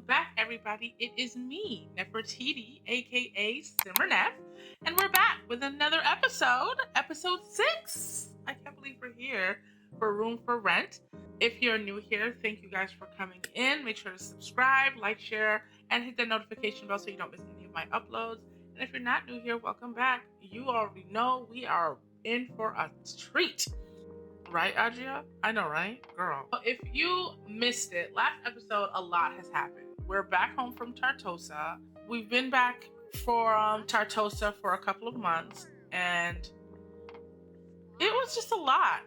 back, everybody. It is me, Nefertiti, aka Simmernef, and we're back with another episode 6. I can't believe we're here for Room for Rent. If you're new here, thank you guys for coming in. Make sure to subscribe, like, share, and hit the notification bell so you don't miss any of my uploads. And if you're not new here, welcome back. You already know we are in for a treat. Right, Adria? I know, right? Girl. If you missed it, last episode, a lot has happened. We're back home from Tartosa. We've been back for Tartosa for a couple of months, and it was just a lot.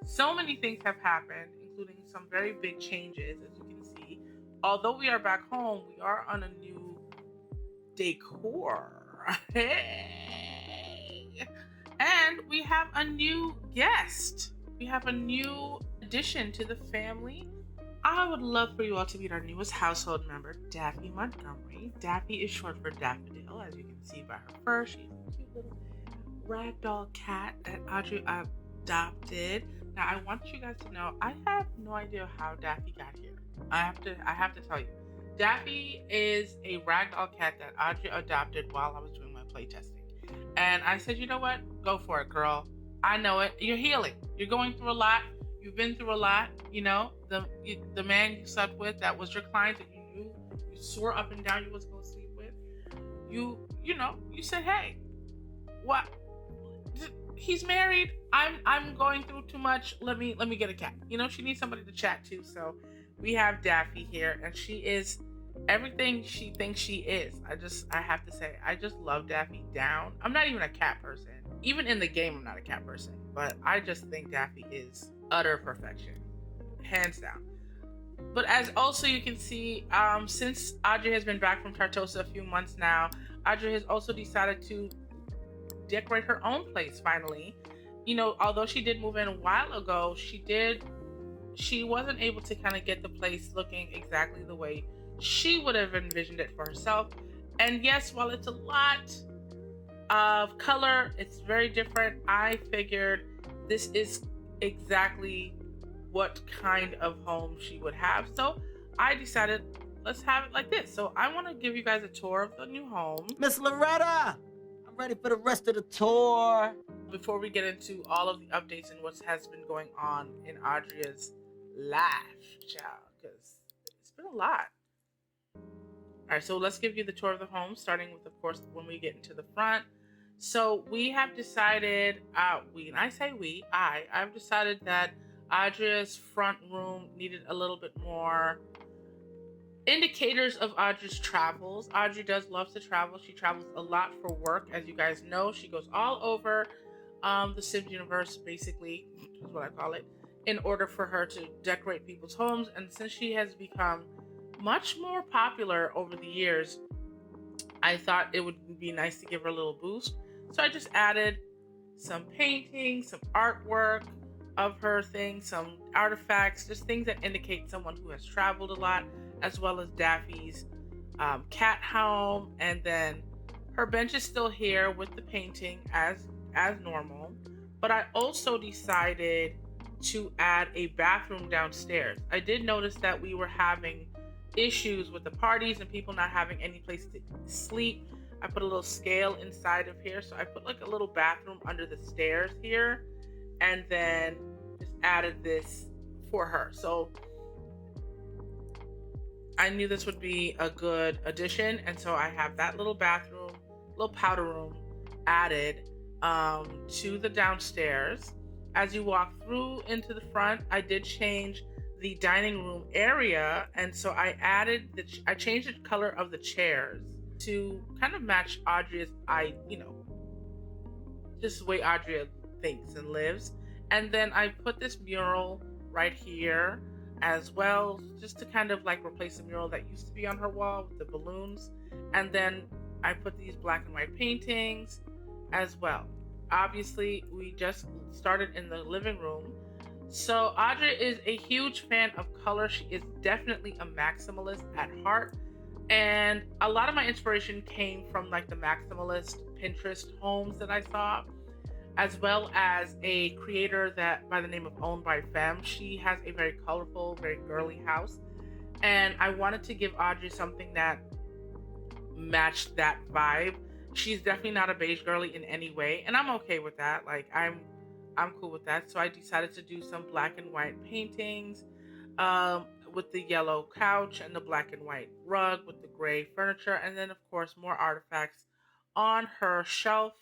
So many things have happened, including some very big changes, as you can see. Although we are back home, we are on a new decor. Hey! And we have a new guest. We have a new addition to the family. I would love for you all to meet our newest household member, Daffy Montgomery. Daffy is short for Daffodil, as you can see by her fur. She's a cute little ragdoll cat that Adria adopted. Now, I want you guys to know, I have no idea how Daffy got here. I have to tell you. Daffy is a ragdoll cat that Adria adopted while I was doing my playtesting. And I said, you know what? Go for it, girl. I know it. You're healing. You're going through a lot. You've been through a lot. You know, the man you slept with that was your client that you knew, you swore up and down you was going to sleep with. You said, hey, what? He's married. I'm going through too much. Let me get a cat. You know, she needs somebody to chat to. So we have Daffy here, and she is everything she thinks she is. I have to say, I just love Daffy down. I'm not even a cat person. Even in the game, I'm not a cat person. But I just think Daffy is utter perfection. Hands down. But as also you can see, since Adria has been back from Tartosa a few months now, Adria has also decided to decorate her own place finally. You know, although she did move in a while ago, she wasn't able to kind of get the place looking exactly the way she would have envisioned it for herself. And yes, while it's a lot of color, it's very different. I figured this is exactly what kind of home she would have. So I decided, let's have it like this. So I want to give you guys a tour of the new home. Miss Loretta, I'm ready for the rest of the tour. Before we get into all of the updates and what has been going on in Adria's life, child, because it's been a lot. All right, so let's give you the tour of the home, starting with, of course, when we get into the front. So we have decided, I've decided that Adria's front room needed a little bit more indicators of Adria's travels. Adria does love to travel. She travels a lot for work. As you guys know, she goes all over the Sims universe, basically, is what I call it, in order for her to decorate people's homes. And since she has become much more popular over the years, I thought it would be nice to give her a little boost. So I just added some painting, some artwork of her things, some artifacts, just things that indicate someone who has traveled a lot, as well as Daffy's cat home. And then her bench is still here with the painting as normal. But I also decided to add a bathroom downstairs. I did notice that we were having issues with the parties and people not having any place to sleep. I put a little scale inside of here, so I put like a little bathroom under the stairs here, and then just added this for her. So I knew this would be a good addition, and so I have that little bathroom, little powder room added to the downstairs. As you walk through into the front, I did change the dining room area, and so I changed the color of the chairs to kind of match Adria's just the way Adria thinks and lives. And then I put this mural right here as well, just to kind of like replace the mural that used to be on her wall with the balloons. And then I put these black and white paintings as well. Obviously, we just started in the living room. So Adria is a huge fan of color. She is definitely a maximalist at heart. And a lot of my inspiration came from like the maximalist Pinterest homes that I saw, as well as a creator that by the name of Owned by Femme. She has a very colorful, very girly house. And I wanted to give Audrey something that matched that vibe. She's definitely not a beige girly in any way, and I'm okay with that. Like I'm cool with that. So I decided to do some black and white paintings, with the yellow couch and the black and white rug with the gray furniture, and then of course more artifacts on her shelf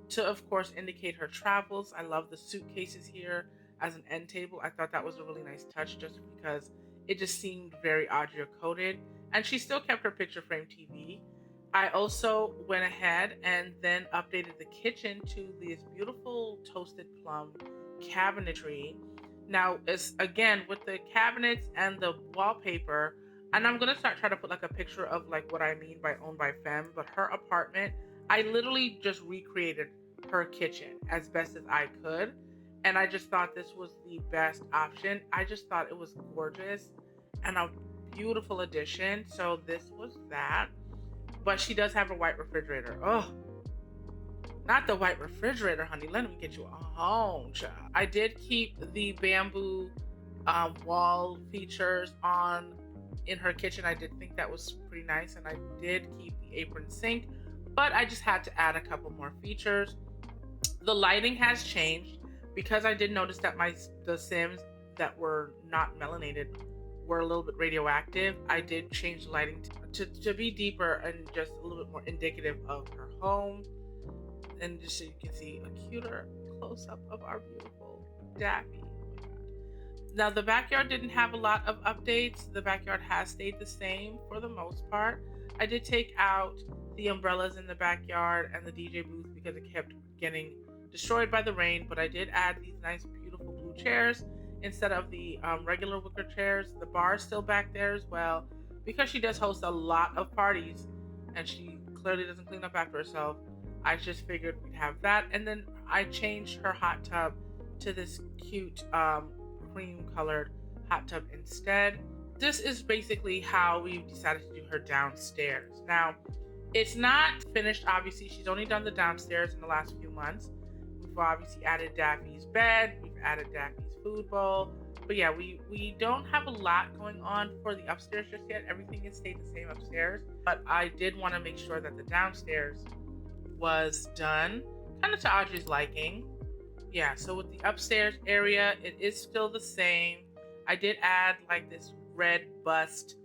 to of course indicate her travels. I love the suitcases here as an end table. I thought that was a really nice touch just because it just seemed very Adria coded, and she still kept her picture frame TV. I also went ahead and then updated the kitchen to this beautiful toasted plum cabinetry. Now, it's again with the cabinets and the wallpaper, and I'm gonna start trying to put like a picture of like what I mean by owned by femme. But her apartment, I literally just recreated her kitchen as best as I could, and I just thought this was the best option. I just thought it was gorgeous and a beautiful addition. So this was that. But she does have a white refrigerator. Oh, not the white refrigerator, honey. Let me get you a home, child. I did keep the bamboo wall features on in her kitchen. I did think that was pretty nice, and I did keep the apron sink, but I just had to add a couple more features. The lighting has changed because I did notice that the Sims that were not melanated were a little bit radioactive. I did change the lighting to be deeper and just a little bit more indicative of her home. And just so you can see a cuter close-up of our beautiful Daffy. Oh my God. Now the backyard didn't have a lot of updates. The backyard has stayed the same for the most part. I did take out the umbrellas in the backyard and the DJ booth because it kept getting destroyed by the rain, but I did add these nice beautiful blue chairs instead of the regular wicker chairs. The bar is still back there as well because she does host a lot of parties and she clearly doesn't clean up after herself. I just figured we'd have that. And then I changed her hot tub to this cute cream colored hot tub instead. This is basically how we've decided to do her downstairs. Now, it's not finished, obviously. She's only done the downstairs in the last few months. We've obviously added Daffy's bed. We've added Daffy's food bowl. But yeah, we don't have a lot going on for the upstairs just yet. Everything has stayed the same upstairs. But I did want to make sure that the downstairs was done kind of to Audrey's liking. Yeah, so with the upstairs area, it is still the same. I did add like this red bust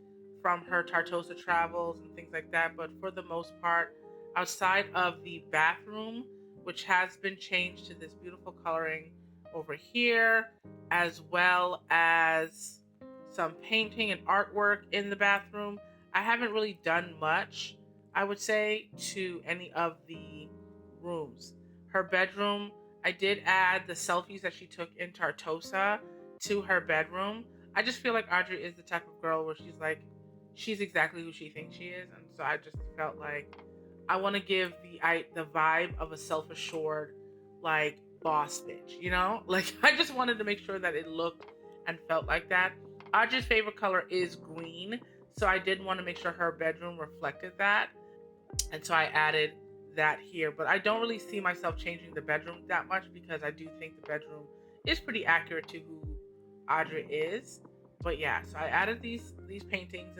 from her Tartosa travels and things like that, but for the most part, outside of the bathroom, which has been changed to this beautiful coloring over here, as well as some painting and artwork in the bathroom, I haven't really done much, I would say, to any of the rooms. Her bedroom, I did add the selfies that she took in Tartosa to her bedroom. I just feel like Audrey is the type of girl where she's exactly who she thinks she is, and so I just felt like I want to give the vibe of a self-assured, like, boss bitch, you know? Like, I just wanted to make sure that it looked and felt like that. Audrey's favorite color is green, so I did want to make sure her bedroom reflected that, and so I added that here. But I don't really see myself changing the bedroom that much because I do think the bedroom is pretty accurate to who Adria is. But yeah, so I added these paintings,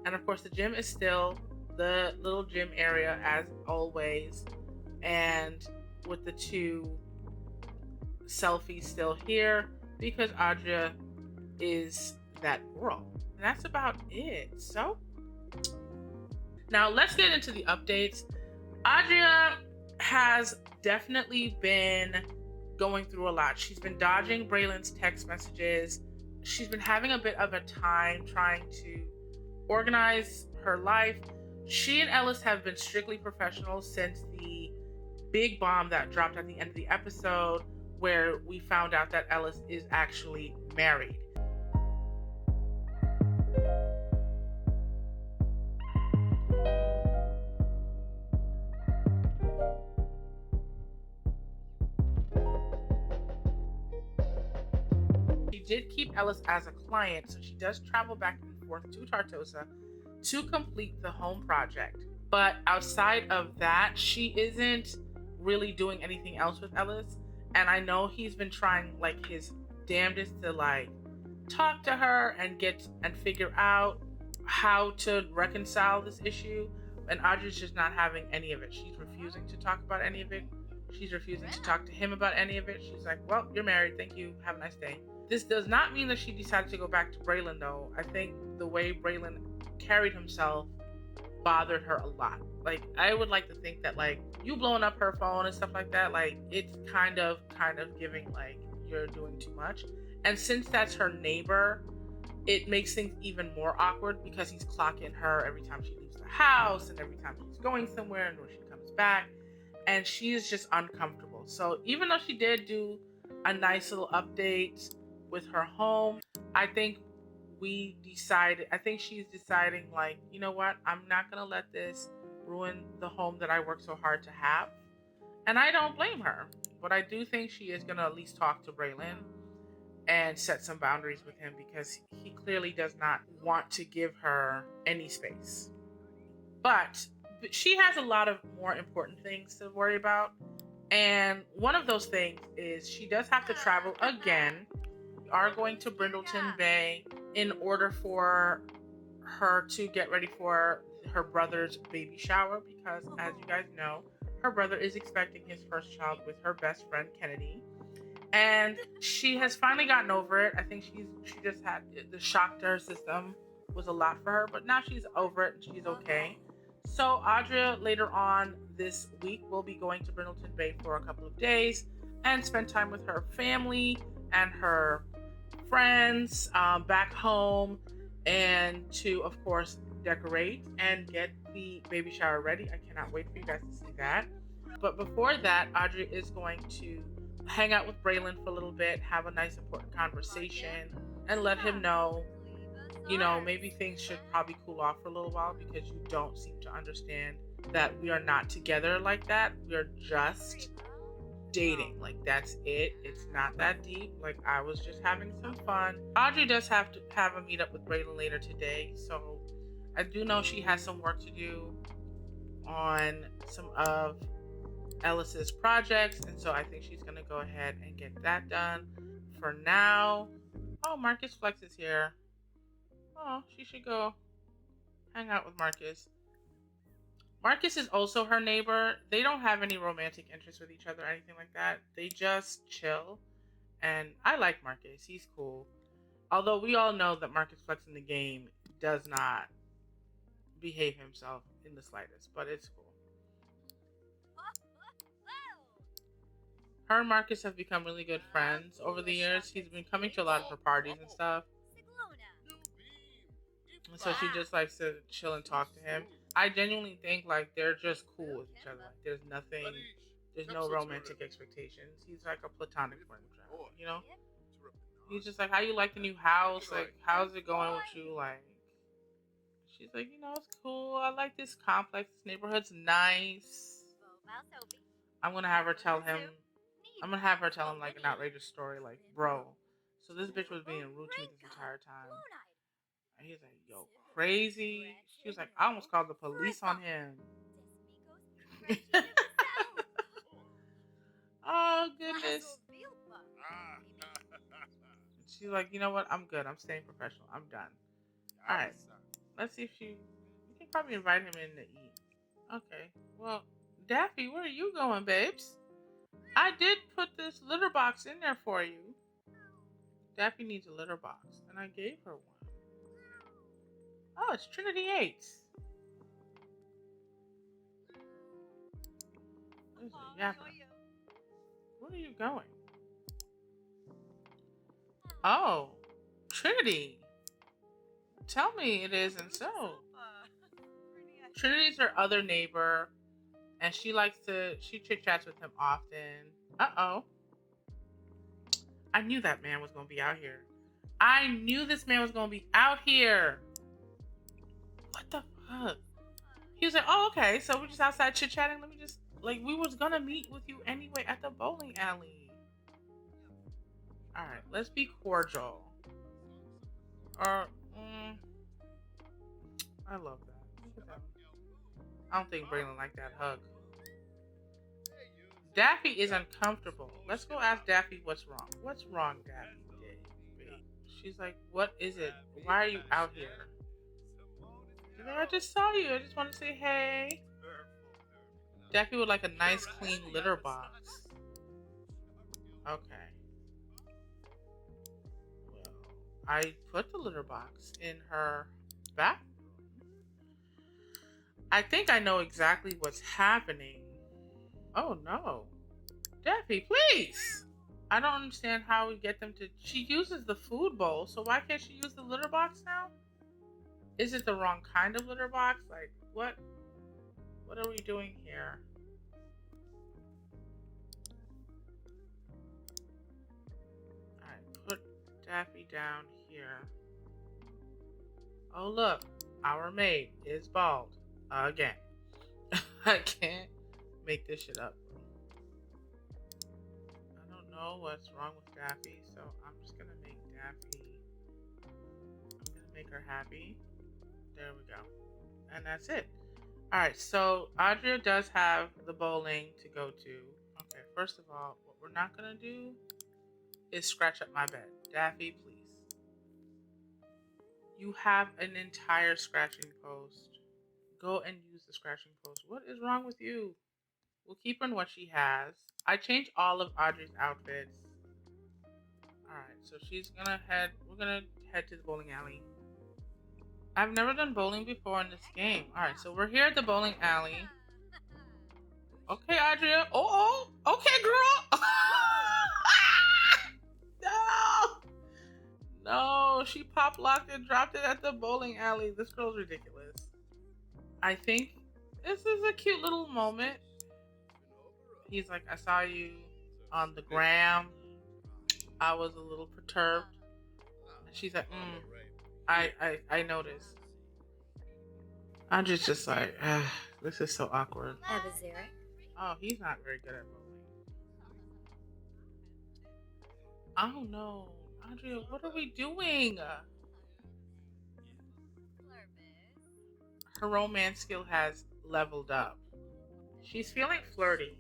and of course the gym is still the little gym area as always, and with the two selfies still here because Adria is that girl. And that's about it. So now let's get into the updates. Adria has definitely been going through a lot. She's been dodging Braylen's text messages. She's been having a bit of a time trying to organize her life. She and Ellis have been strictly professional since the big bomb that dropped at the end of the episode, where we found out that Ellis is actually married. She did keep Ellis as a client, so she does travel back and forth to Tartosa to complete the home project. But outside of that, she isn't really doing anything else with Ellis. And I know he's been trying like his damnedest to like talk to her and figure out how to reconcile this issue, and Adria's just not having any of it. She's refusing to talk about any of it. She's refusing to talk to him about any of it. She's like, well, you're married. Thank you. Have a nice day. This does not mean that she decided to go back to Braylen, though. I think the way Braylen carried himself bothered her a lot. Like, I would like to think that, like, you blowing up her phone and stuff like that, like, it's kind of giving, like, you're doing too much. And since that's her neighbor, it makes things even more awkward because he's clocking her every time she leaves the house and every time she's going somewhere and when she comes back. And she is just uncomfortable. So even though she did do a nice little update with her home, I think she's deciding, like, you know what? I'm not going to let this ruin the home that I worked so hard to have. And I don't blame her. But I do think she is going to at least talk to Braylen and set some boundaries with him because he clearly does not want to give her any space. But she has a lot of more important things to worry about. And one of those things is she does have to travel again. We are going to Brindleton Bay in order for her to get ready for her brother's baby shower because, as you guys know, her brother is expecting his first child with her best friend, Kennedy. And she has finally gotten over it. I think she just had the shock to her system was a lot for her, but now she's over it and she's okay. So Adria later on this week will be going to Brindleton Bay for a couple of days and spend time with her family and her friends back home, and to, of course, decorate and get the baby shower ready. I cannot wait for you guys to see that. But before that, Adria is going to hang out with Braylen for a little bit, have a nice important conversation, and let him know, you know, maybe things should probably cool off for a little while because you don't seem to understand that we are not together like that. We are just dating. Like, that's it. It's not that deep. Like, I was just having some fun. Audrey does have to have a meetup with Braylen later today, so I do know she has some work to do on some of Ellis's projects, and so I think she's gonna go ahead and get that done for now. Oh, Marcus Flex is here. Oh, she should go hang out with Marcus. Marcus is also her neighbor. They don't have any romantic interests with each other or anything like that. They just chill. And I like Marcus. He's cool. Although we all know that Marcus Flex in the game does not behave himself in the slightest. But it's cool. Her and Marcus have become really good friends over the years. He's been coming to a lot of her parties and stuff. And so she just likes to chill and talk to him. I genuinely think, like, they're just cool with each other. Like, there's no romantic expectations. He's like a platonic friend, you know? He's just like, how you like the new house? Like, how's it going with you? Like, she's like, you know, it's cool. I like this complex. This neighborhood's nice. I'm gonna have her tell him, like, an outrageous story, like, bro, so this bitch was being rude to me this entire time. And he's like, yo, crazy. She was like, I almost called the police on him. Oh, goodness. She's like, you know what? I'm good. I'm staying professional. I'm done. All right. Let's see if we can probably invite him in to eat. Okay. Well, Daffy, where are you going, babes? I did put this litter box in there for you. Daffy needs a litter box, and I gave her one. Oh, it's Trinity 8. Where are you going? Oh, Trinity. Tell me it isn't so. Trinity's her other neighbor, and she chit-chats with him often. Uh-oh. I knew that man was going to be out here. I knew this man was going to be out here. What the fuck? He was like, oh, okay, so we're just outside chit-chatting. Let me just, like, we was going to meet with you anyway at the bowling alley. All right, let's be cordial. I love that. Look at that. I don't think Braylen liked that hug. Daffy is uncomfortable. Let's go ask Daffy what's wrong. What's wrong, Daffy? She's like, what is it? Why are you out here? I just saw you. I just want to say hey. Daffy would like a nice clean litter box. Okay. Well, I put the litter box in her bathroom. I think I know exactly what's happening. Oh no. Daffy, please! I don't understand how we get them to. She uses the food bowl, so why can't she use the litter box now? Is it the wrong kind of litter box? Like, what? What are we doing here? Alright, put Daffy down here. Oh, look. Our maid is bald. Again. I can't make this shit up. I don't know what's wrong with Daffy, so I'm just gonna make Daffy. I'm gonna make her happy. There we go. And that's it. Alright, so Adria does have the bowling to go to. Okay, first of all, what we're not gonna do is scratch up my bed. Daffy, please. You have an entire scratching post. Go and use the scratching post. What is wrong with you? We'll keep her in what she has. I changed all of Audrey's outfits. Alright, so we're gonna head to the bowling alley. I've never done bowling before in this game. Alright, so we're here at the bowling alley. Okay, Adria. Oh, okay, girl. No, she pop locked and dropped it at the bowling alley. This girl's ridiculous. I think this is a cute little moment. He's like, I saw you on the gram. I was a little perturbed. She's like, I noticed. Andrew's just like, this is so awkward. Oh, he's not very good at bowling. Oh no, Andrea, what are we doing? Her romance skill has leveled up. She's feeling flirty.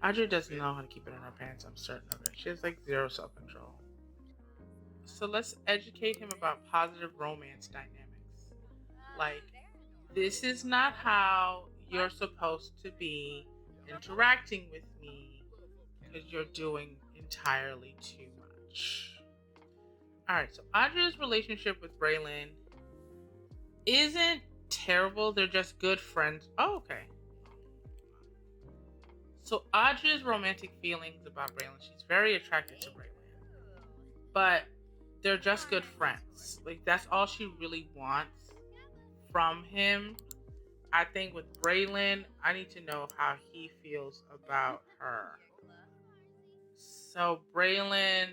Andrea doesn't know how to keep it in her pants, I'm certain of it. She has like zero self-control. So let's educate him about positive romance dynamics. Like, this is not how you're supposed to be interacting with me because you're doing entirely too much. Alright, so Adria's relationship with Braylen isn't terrible. They're just good friends. Oh, okay. So Adria's romantic feelings about Braylen, she's very attracted to Braylen. But they're just good friends. Like, that's all she really wants from him. I think with Braylen, I need to know how he feels about her. So Braylen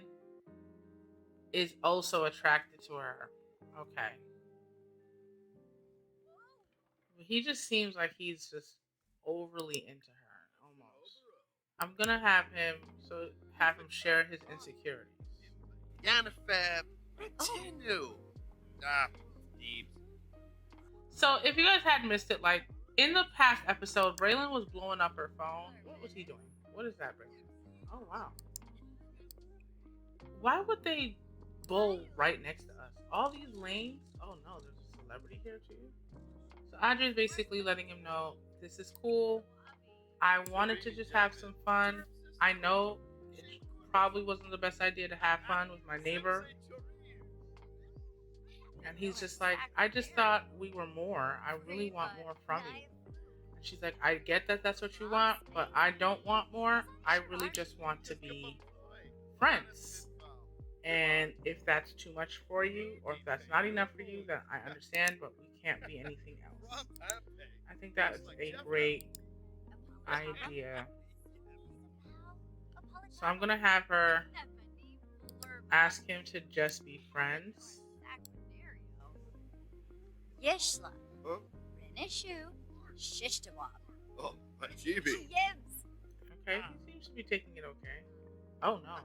is also attracted to her. Okay. He just seems like he's just overly into her, almost. I'm gonna have him share his insecurities. Yanifab, continue. Deep. So if you guys had missed it, like in the past episode, Braylen was blowing up her phone. What was he doing? What is that, Braylen? Oh wow. Why would they bowl right next to us? All these lanes? Oh no, there's a celebrity here too. So Adria's basically letting him know this is cool. I wanted to just have some fun. I know it probably wasn't the best idea to have fun with my neighbor. And he's just like, I just thought we were more. I really want more from you. And she's like, I get that that's what you want, but I don't want more. I really just want to be friends. And if that's too much for you, or if that's not enough for you, then I understand, but we can't be anything else. I think that is a great idea. So I'm gonna have her ask him to just be friends. Yeshla. Huh? Renishu. Shishtawab. Oh, my GB. Yibs. Okay, he seems to be taking it okay. Oh no.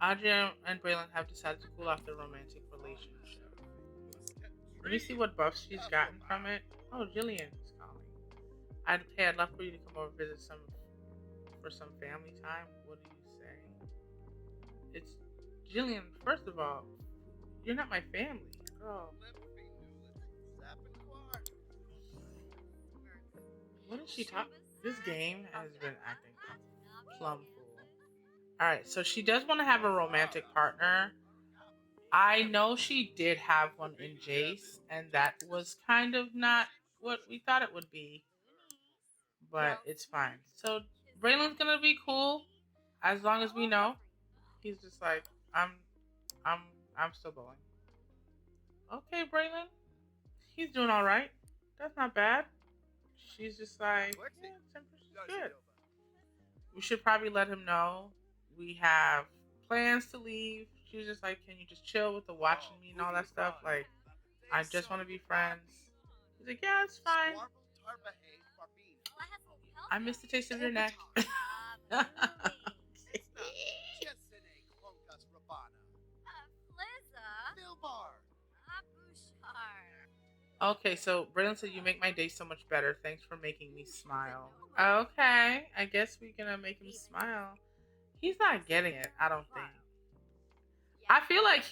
Adria and Braylen have decided to cool off their romantic relationship. Let me see what buffs she's gotten from it. Oh, Jillian is calling. I'd love for you to come over and visit for some family time. What do you say? It's Jillian. First of all, you're not my family, girl. She talk. This game has been acting plum fool. All right, so she does want to have a romantic partner. I know she did have one in Jace, and that was kind of not what we thought it would be, but it's fine. So Braylen's gonna be cool as long as we know. He's just like, I'm, I'm still going. Okay, Braylen, he's doing all right. That's not bad. She's just like, yeah, Temper's good. We should probably let him know we have plans to leave. She's just like, can you just chill with the watching me and all that stuff? Like, I just want to be friends. He's like, yeah, it's fine. I miss the taste of your neck. Okay, so Braylen said you make my day so much better. Thanks for making me smile. Okay, I guess we're gonna make him smile. He's not getting it, I don't think. I feel like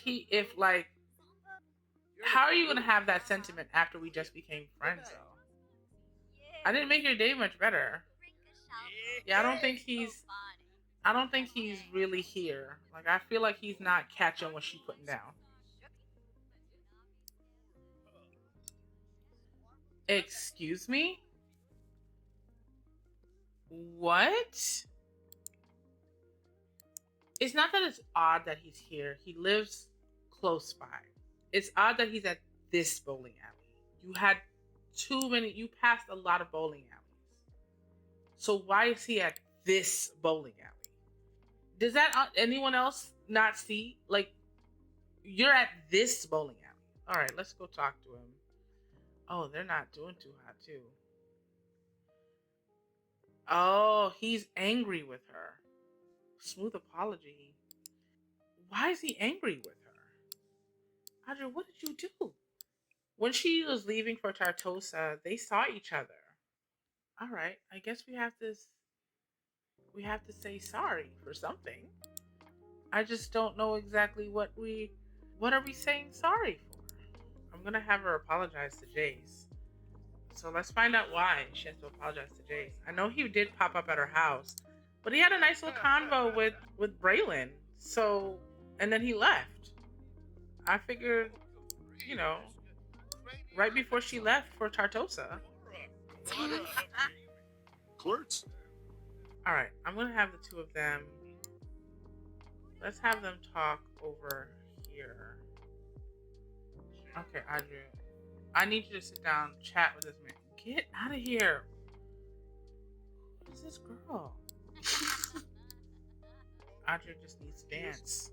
how are you gonna have that sentiment after we just became friends though? I didn't make your day much better. Yeah, I don't think he's really here. Like, I feel like he's not catching what she's putting down. Excuse me? What? It's not that it's odd that he's here. He lives close by. It's odd that he's at this bowling alley. You passed a lot of bowling alleys. So why is he at this bowling alley? Does that anyone else not see? Like, you're at this bowling alley. All right, let's go talk to him. Oh, they're not doing too hot too. Oh, he's angry with her. Smooth apology. Why is he angry with her? Adria, what did you do? When she was leaving for Tartosa, they saw each other. All right, I guess we have to say sorry for something. I just don't know exactly what are we saying sorry for? I'm gonna have her apologize to Jace. So let's find out why she has to apologize to Jace. I know he did pop up at her house, but he had a nice little convo with Braylen. So, and then he left. I figured, right before she left for Tartosa. Clerks. All right, I'm gonna have the two of them. Let's have them talk over here. Okay, Adria, I need you to sit down, chat with this man. Get out of here. Who is this girl? Adria just needs to dance.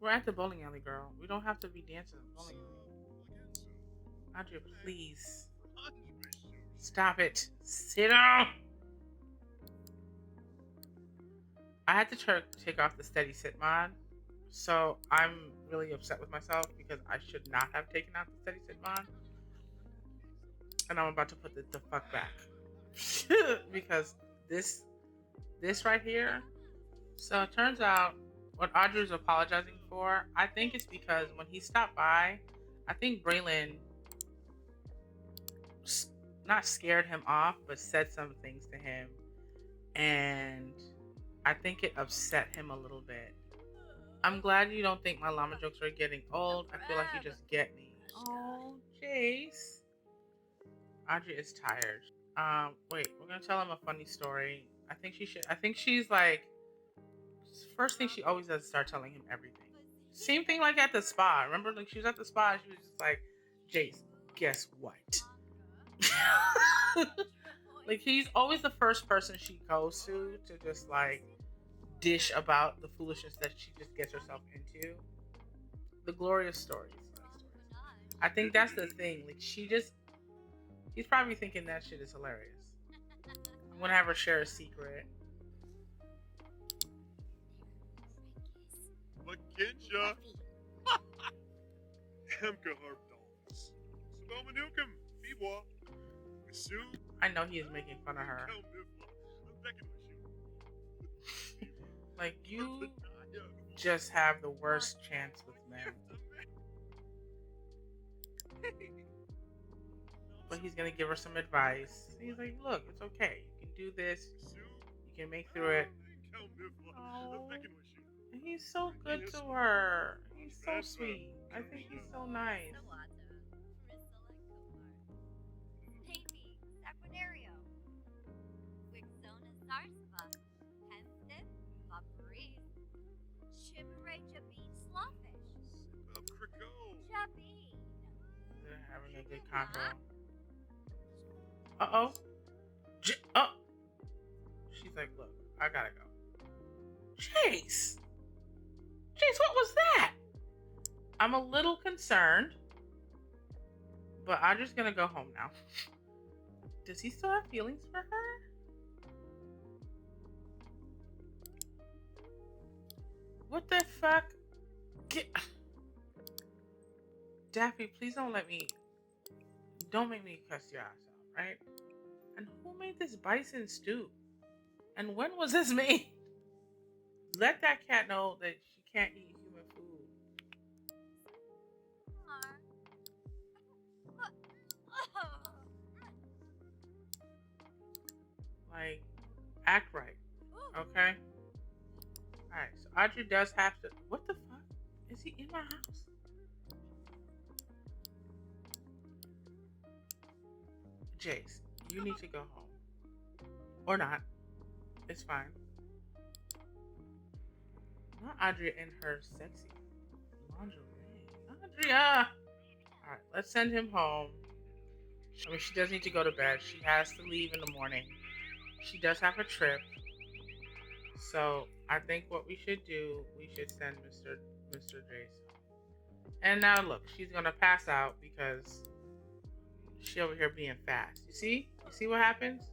We're at the bowling alley, girl. We don't have to be dancing at the bowling alley. Adria, please. Stop it. Sit down. I had to take off the steady sit mod, so I'm really upset with myself because I should not have taken out the steady sit mod, and I'm about to put the fuck back because this right here. So it turns out what Adria's apologizing for, I think it's because when he stopped by, I think Braylen not scared him off, but said some things to him, and I think it upset him a little bit. I'm glad you don't think my llama jokes are getting old. I feel like you just get me. Oh, Jace. Adria is tired. Wait, we're gonna tell him a funny story. I think she's like, first thing she always does is start telling him everything. Same thing like at the spa. Remember, like she was at the spa and she was just like, Jace, guess what? Like, he's always the first person she goes to just like dish about the foolishness that she just gets herself into. The glorious stories. I think that's the thing. Like, he's probably thinking that shit is hilarious. I'm gonna have her share a secret. Lakinsha. Hemka Harpdons. Subomanukum. Bibwa. Sue. I know he is making fun of her. Like, you just have the worst chance with men. But he's gonna give her some advice. He's like, look, it's okay. You can do this. You can make through it. Oh, and he's so good to her. He's so sweet. I think he's so nice. Baby, Saquinario. Wixona Sarspa. Hempstead, Paparis. Chimareja Bean Slawfish. Jabeen. They're having a good convo. Uh-oh. Oh. She's like, look, I gotta go. Chase! Chase, what was that? I'm a little concerned, but I'm just gonna go home now. Does he still have feelings for her? What the fuck? Daffy, please don't make me cuss your ass out, right? And who made this bison stew? And when was this made? Let that cat know that she can't eat human food. Like, act right, okay? Alright, so Audrey does have to... What the fuck? Is he in my house? Jace, you need to go home. Or not. It's fine. Not Adria in her sexy lingerie. Adria! Alright, let's send him home. I mean, she does need to go to bed. She has to leave in the morning. She does have a trip. So, I think what we should do, we should send Mr. Jace home. And now look, she's gonna pass out because she over here being fast. You see? You see what happens?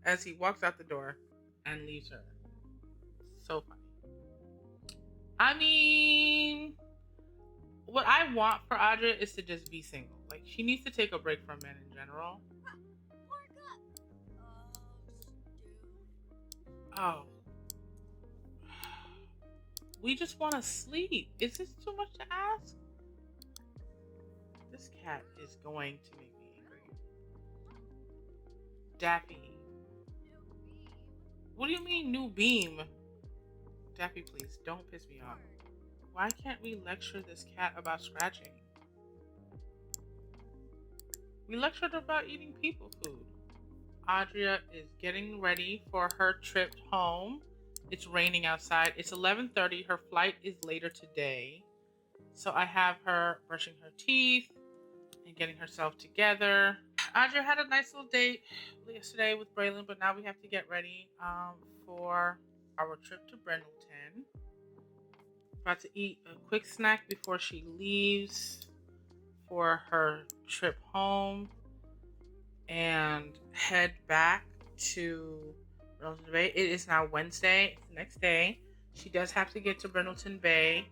As he walks out the door and leaves her. So funny. I mean, what I want for Adria is to just be single. Like, she needs to take a break from men in general. Oh. We just want to sleep. Is this too much to ask? This cat is going to make me angry. Daffy. What do you mean, new beam? Daffy, please, don't piss me off. Why can't we lecture this cat about scratching? We lectured about eating people food. Adria is getting ready for her trip home. It's raining outside. It's 11:30. Her flight is later today. So I have her brushing her teeth and getting herself together. Adria had a nice little date yesterday with Braylen, but now we have to get ready for our trip to Brindleton. About to eat a quick snack before she leaves for her trip home and head back to Brindleton Bay. It is now Wednesday. It's the next day. She does have to get to Brindleton Bay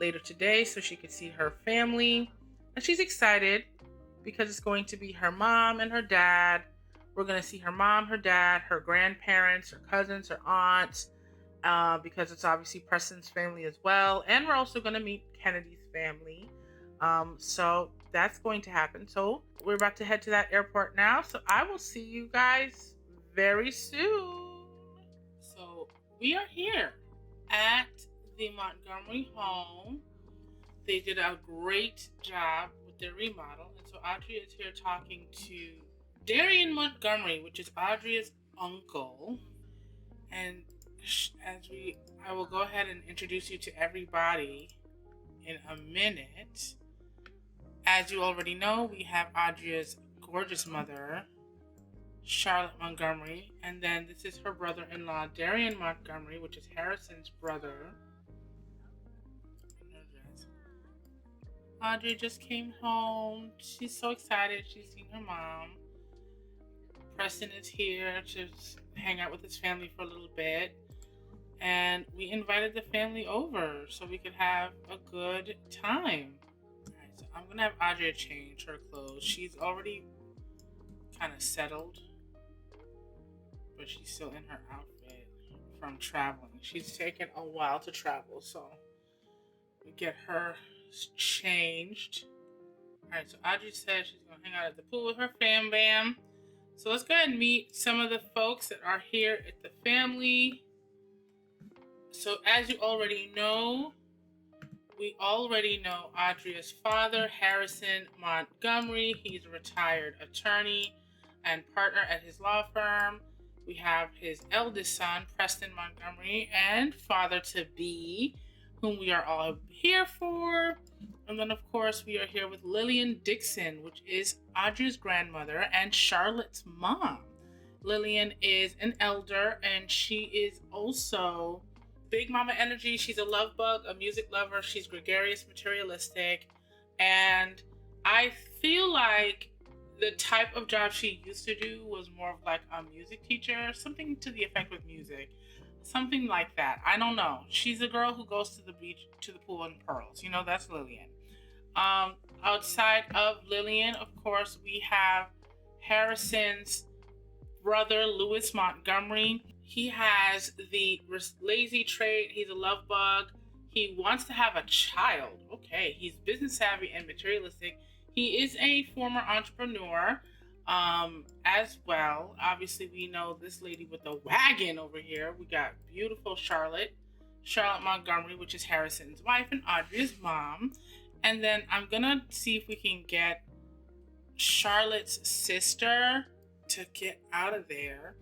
later today so she can see her family. And she's excited because it's going to be her mom and her dad. We're going to see her mom, her dad, her grandparents, her cousins, her aunts, because it's obviously Preston's family as well. And we're also going to meet Kennedy's family. So that's going to happen. So we're about to head to that airport now. So I will see you guys very soon. So we are here at the Montgomery home. They did a great job with their remodel. And so Adria is here talking to Darian Montgomery, which is Adria's uncle. And I will go ahead and introduce you to everybody in a minute. As you already know, we have Adria's gorgeous mother, Charlotte Montgomery, and then this is her brother-in-law, Darian Montgomery, which is Harrison's brother. Adria just came home. She's so excited. She's seen her mom. Preston is here to hang out with his family for a little bit. And we invited the family over so we could have a good time. Alright, so I'm going to have Adria change her clothes. She's already kind of settled, but she's still in her outfit from traveling. She's taken a while to travel, so We get her changed. Alright, so Audrey said she's gonna hang out at the pool with her fam bam. So let's go ahead and meet some of the folks that are here at the family. So as you already know, we already know Adria's father, Harrison Montgomery. He's a retired attorney and partner at his law firm. We have his eldest son, Preston Montgomery, and father-to-be, whom we are all here for. And then, of course, we are here with Lillian Dixon, which is Audrey's grandmother and Charlotte's mom. Lillian is an elder, and she is also big mama energy. She's a love bug, a music lover. She's gregarious, materialistic. And I feel like the type of job she used to do was more of like a music teacher, something to the effect with music. Something like that. I don't know. She's a girl who goes to the beach, to the pool in pearls. You know, that's Lillian. Outside of Lillian, of course, we have Harrison's brother, Louis Montgomery. He has the lazy trait. He's a love bug. He wants to have a child. Okay. He's business savvy and materialistic. He is a former entrepreneur as well. Obviously, we know this lady with the wagon over here. We got beautiful Charlotte Montgomery, which is Harrison's wife and Audrey's mom. And then I'm going to see if we can get Charlotte's sister to get out of there.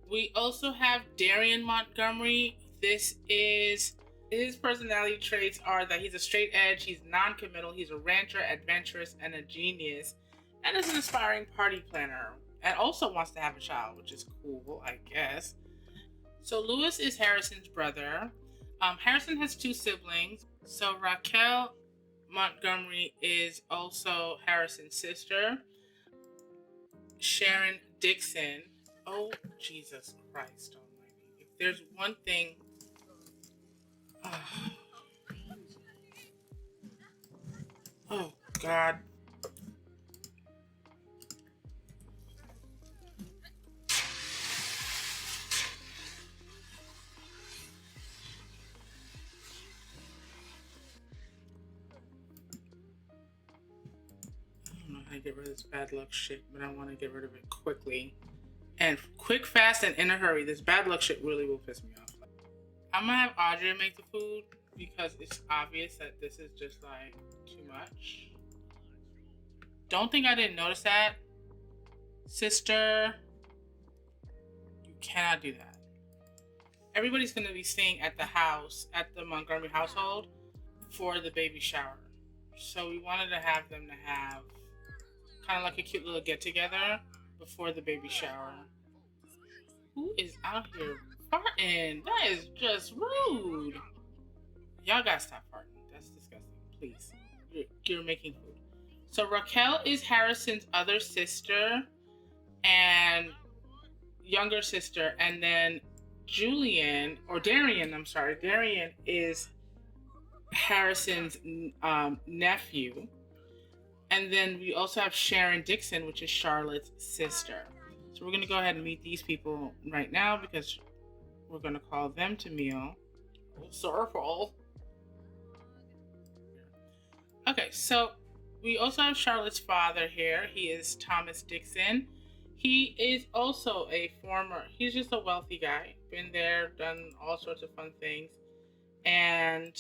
We also have Darian Montgomery. His personality traits are that he's a straight edge, he's non-committal, he's a rancher, adventurous, and a genius, and is an aspiring party planner, and also wants to have a child, which is cool, I guess. So Louis is Harrison's brother. Harrison has two siblings. So Raquel Montgomery is also Harrison's sister. Sharon Dixon. Oh, Jesus Christ almighty. If there's one thing... Oh, God. I don't know how to get rid of this bad luck shit, but I want to get rid of it quickly. And quick, fast, and in a hurry. This bad luck shit really will piss me off. I'm gonna have Audrey make the food because it's obvious that this is just like too much. Don't think I didn't notice that. Sister, you cannot do that. Everybody's gonna be staying at the house, at the Montgomery household for the baby shower. So we wanted to have them to have kind of like a cute little get together before the baby shower. Who is out here farting? That is just rude. Y'all gotta stop farting. That's disgusting. Please. You're making food. So Raquel is Harrison's other sister and younger sister. And then Darian is Harrison's nephew. And then we also have Sharon Dixon, which is Charlotte's sister. So we're going to go ahead and meet these people right now because we're going to call them to meal. Circle. Okay, so we also have Charlotte's father here. He is Thomas Dixon. He is also he's just a wealthy guy. Been there, done all sorts of fun things. And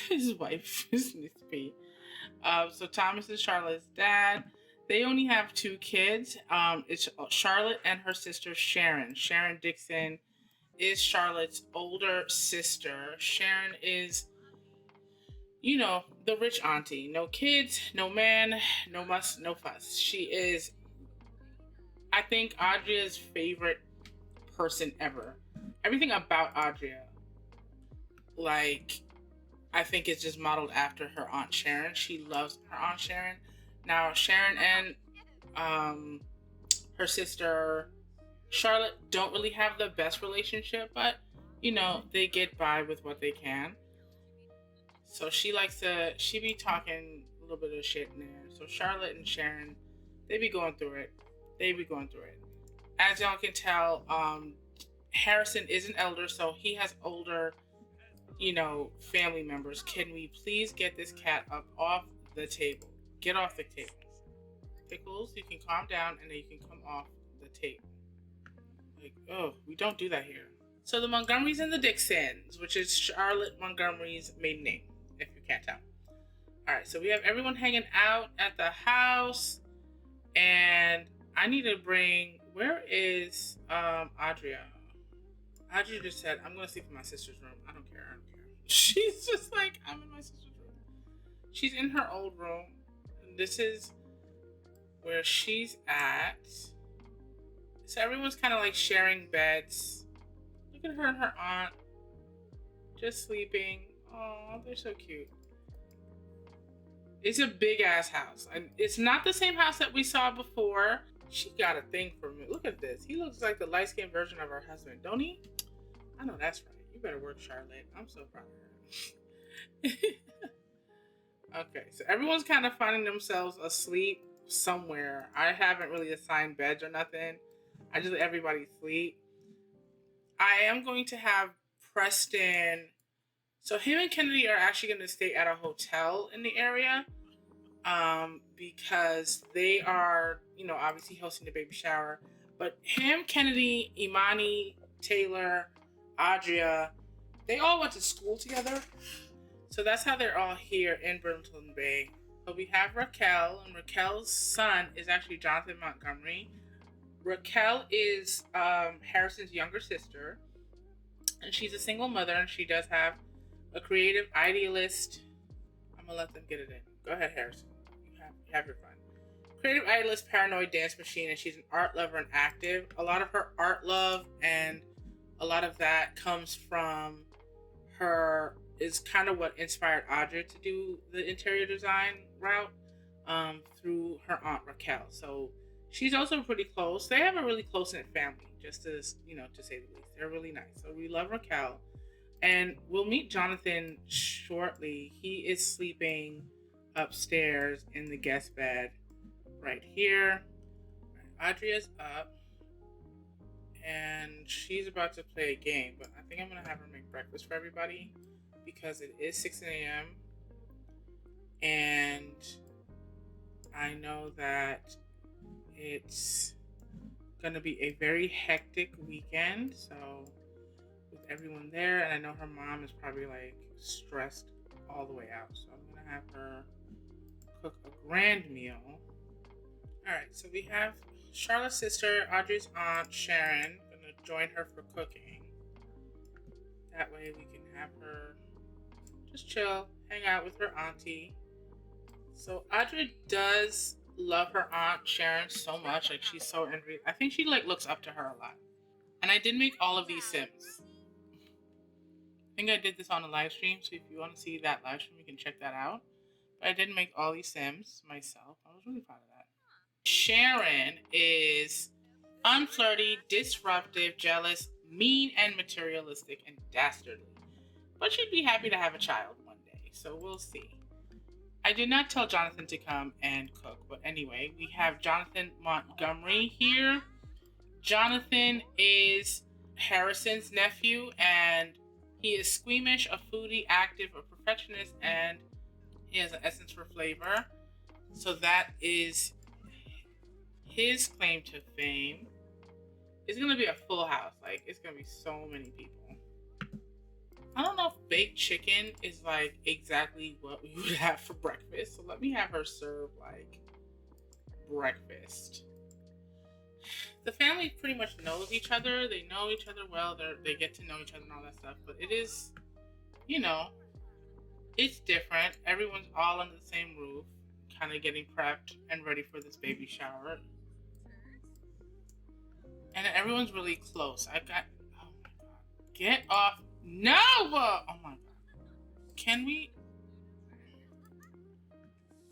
his wife is Miss P. So Thomas is Charlotte's dad. They only have two kids. It's Charlotte and her sister Sharon. Sharon Dixon is Charlotte's older sister. Sharon is, the rich auntie. No kids, no man, no muss, no fuss. She is, I think, Adria's favorite person ever. Everything about Adria, I think it's just modeled after her Aunt Sharon. She loves her Aunt Sharon. Now, Sharon and her sister Charlotte don't really have the best relationship, but, they get by with what they can. So she be talking a little bit of shit in there. So Charlotte and Sharon, they be going through it. As y'all can tell, Harrison is an elder, so he has older family members, can we please get this cat up off the table? Get off the table. Pickles, you can calm down and then you can come off the table. Like, oh, we don't do that here. So the Montgomerys and the Dixons, which is Charlotte Montgomery's maiden name, if you can't tell. Alright, so we have everyone hanging out at the house. And I need to bring... Where is Adria? Adria just said, I'm going to sleep in my sister's room. I don't care. She's just like, I'm in my sister's room. She's in her old room. And this is where she's at. So everyone's kind of like sharing beds. Look at her and her aunt. Just sleeping. Oh, they're so cute. It's a big ass house. And it's not the same house that we saw before. She got a thing for me. Look at this. He looks like the light-skinned version of her husband, don't he? I know that's right. You better work, Charlotte. I'm so proud of her. Okay, so everyone's kind of finding themselves asleep somewhere. I haven't really assigned beds or nothing. I just let everybody sleep. I am going to have Preston. So him and Kennedy are actually going to stay at a hotel in the area. Because they are, obviously hosting the baby shower. But him, Kennedy, Imani, Taylor, Adria, they all went to school together. So that's how they're all here in Brindleton Bay. So we have Raquel, and Raquel's son is actually Jonathan Montgomery. Raquel is Harrison's younger sister. And she's a single mother, and she does have a creative idealist. I'm going to let them get it in. Go ahead, Harrison. You have your fun. Creative idealist, paranoid dance machine, and she's an art lover and active. A lot of her art love and a lot of that comes from her, is kind of what inspired Adria to do the interior design route through her aunt Raquel. So she's also pretty close. They have a really close-knit family, just to say the least. They're really nice. So we love Raquel. And we'll meet Jonathan shortly. He is sleeping upstairs in the guest bed right here. Adria's up and she's about to play a game, but I think I'm gonna have her make breakfast for everybody because it is 6 a.m. and I know that it's gonna be a very hectic weekend, so with everyone there, and I know her mom is probably like stressed all the way out, so I'm gonna have her cook a grand meal. Alright, so we have Charlotte's sister, Audrey's aunt, Sharon, gonna join her for cooking. That way we can have her just chill, hang out with her auntie. So Audrey does love her aunt Sharon so much, like she's so envious. I think she like looks up to her a lot. And I did make all of these Sims. I think I did this on a live stream, so if you want to see that live stream, you can check that out. But I did make all these Sims myself. I was really proud of that. Sharon is unflirty, disruptive, jealous, mean, and materialistic, and dastardly. But she'd be happy to have a child one day, so we'll see. I did not tell Jonathan to come and cook, but anyway, we have Jonathan Montgomery here. Jonathan is Harrison's nephew, and he is squeamish, a foodie, active, a perfectionist, and he has an essence for flavor. So that is his claim to fame. It's going to be a full house. Like, it's going to be so many people. I don't know if baked chicken is, like, exactly what we would have for breakfast. So let me have her serve, like, breakfast. The family pretty much knows each other. They know each other well. They get to know each other and all that stuff. But it is, it's different. Everyone's all under the same roof, kind of getting prepped and ready for this baby shower. And everyone's really close. Oh my god. Get off. No! Oh my god. Can we?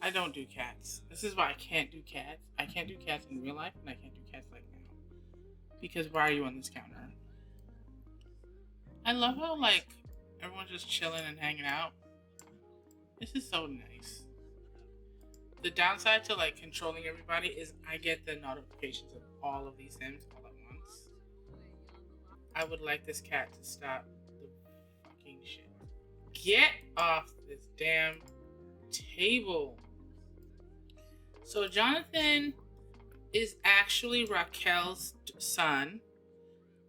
I don't do cats. This is why I can't do cats. I can't do cats in real life, and I can't do cats like now. Because why are you on this counter? I love how, like, everyone's just chilling and hanging out. This is so nice. The downside to, like, controlling everybody is I get the notifications of all of these Sims all at once. I would like this cat to stop the fucking shit. Get off this damn table. So Jonathan is actually Raquel's son,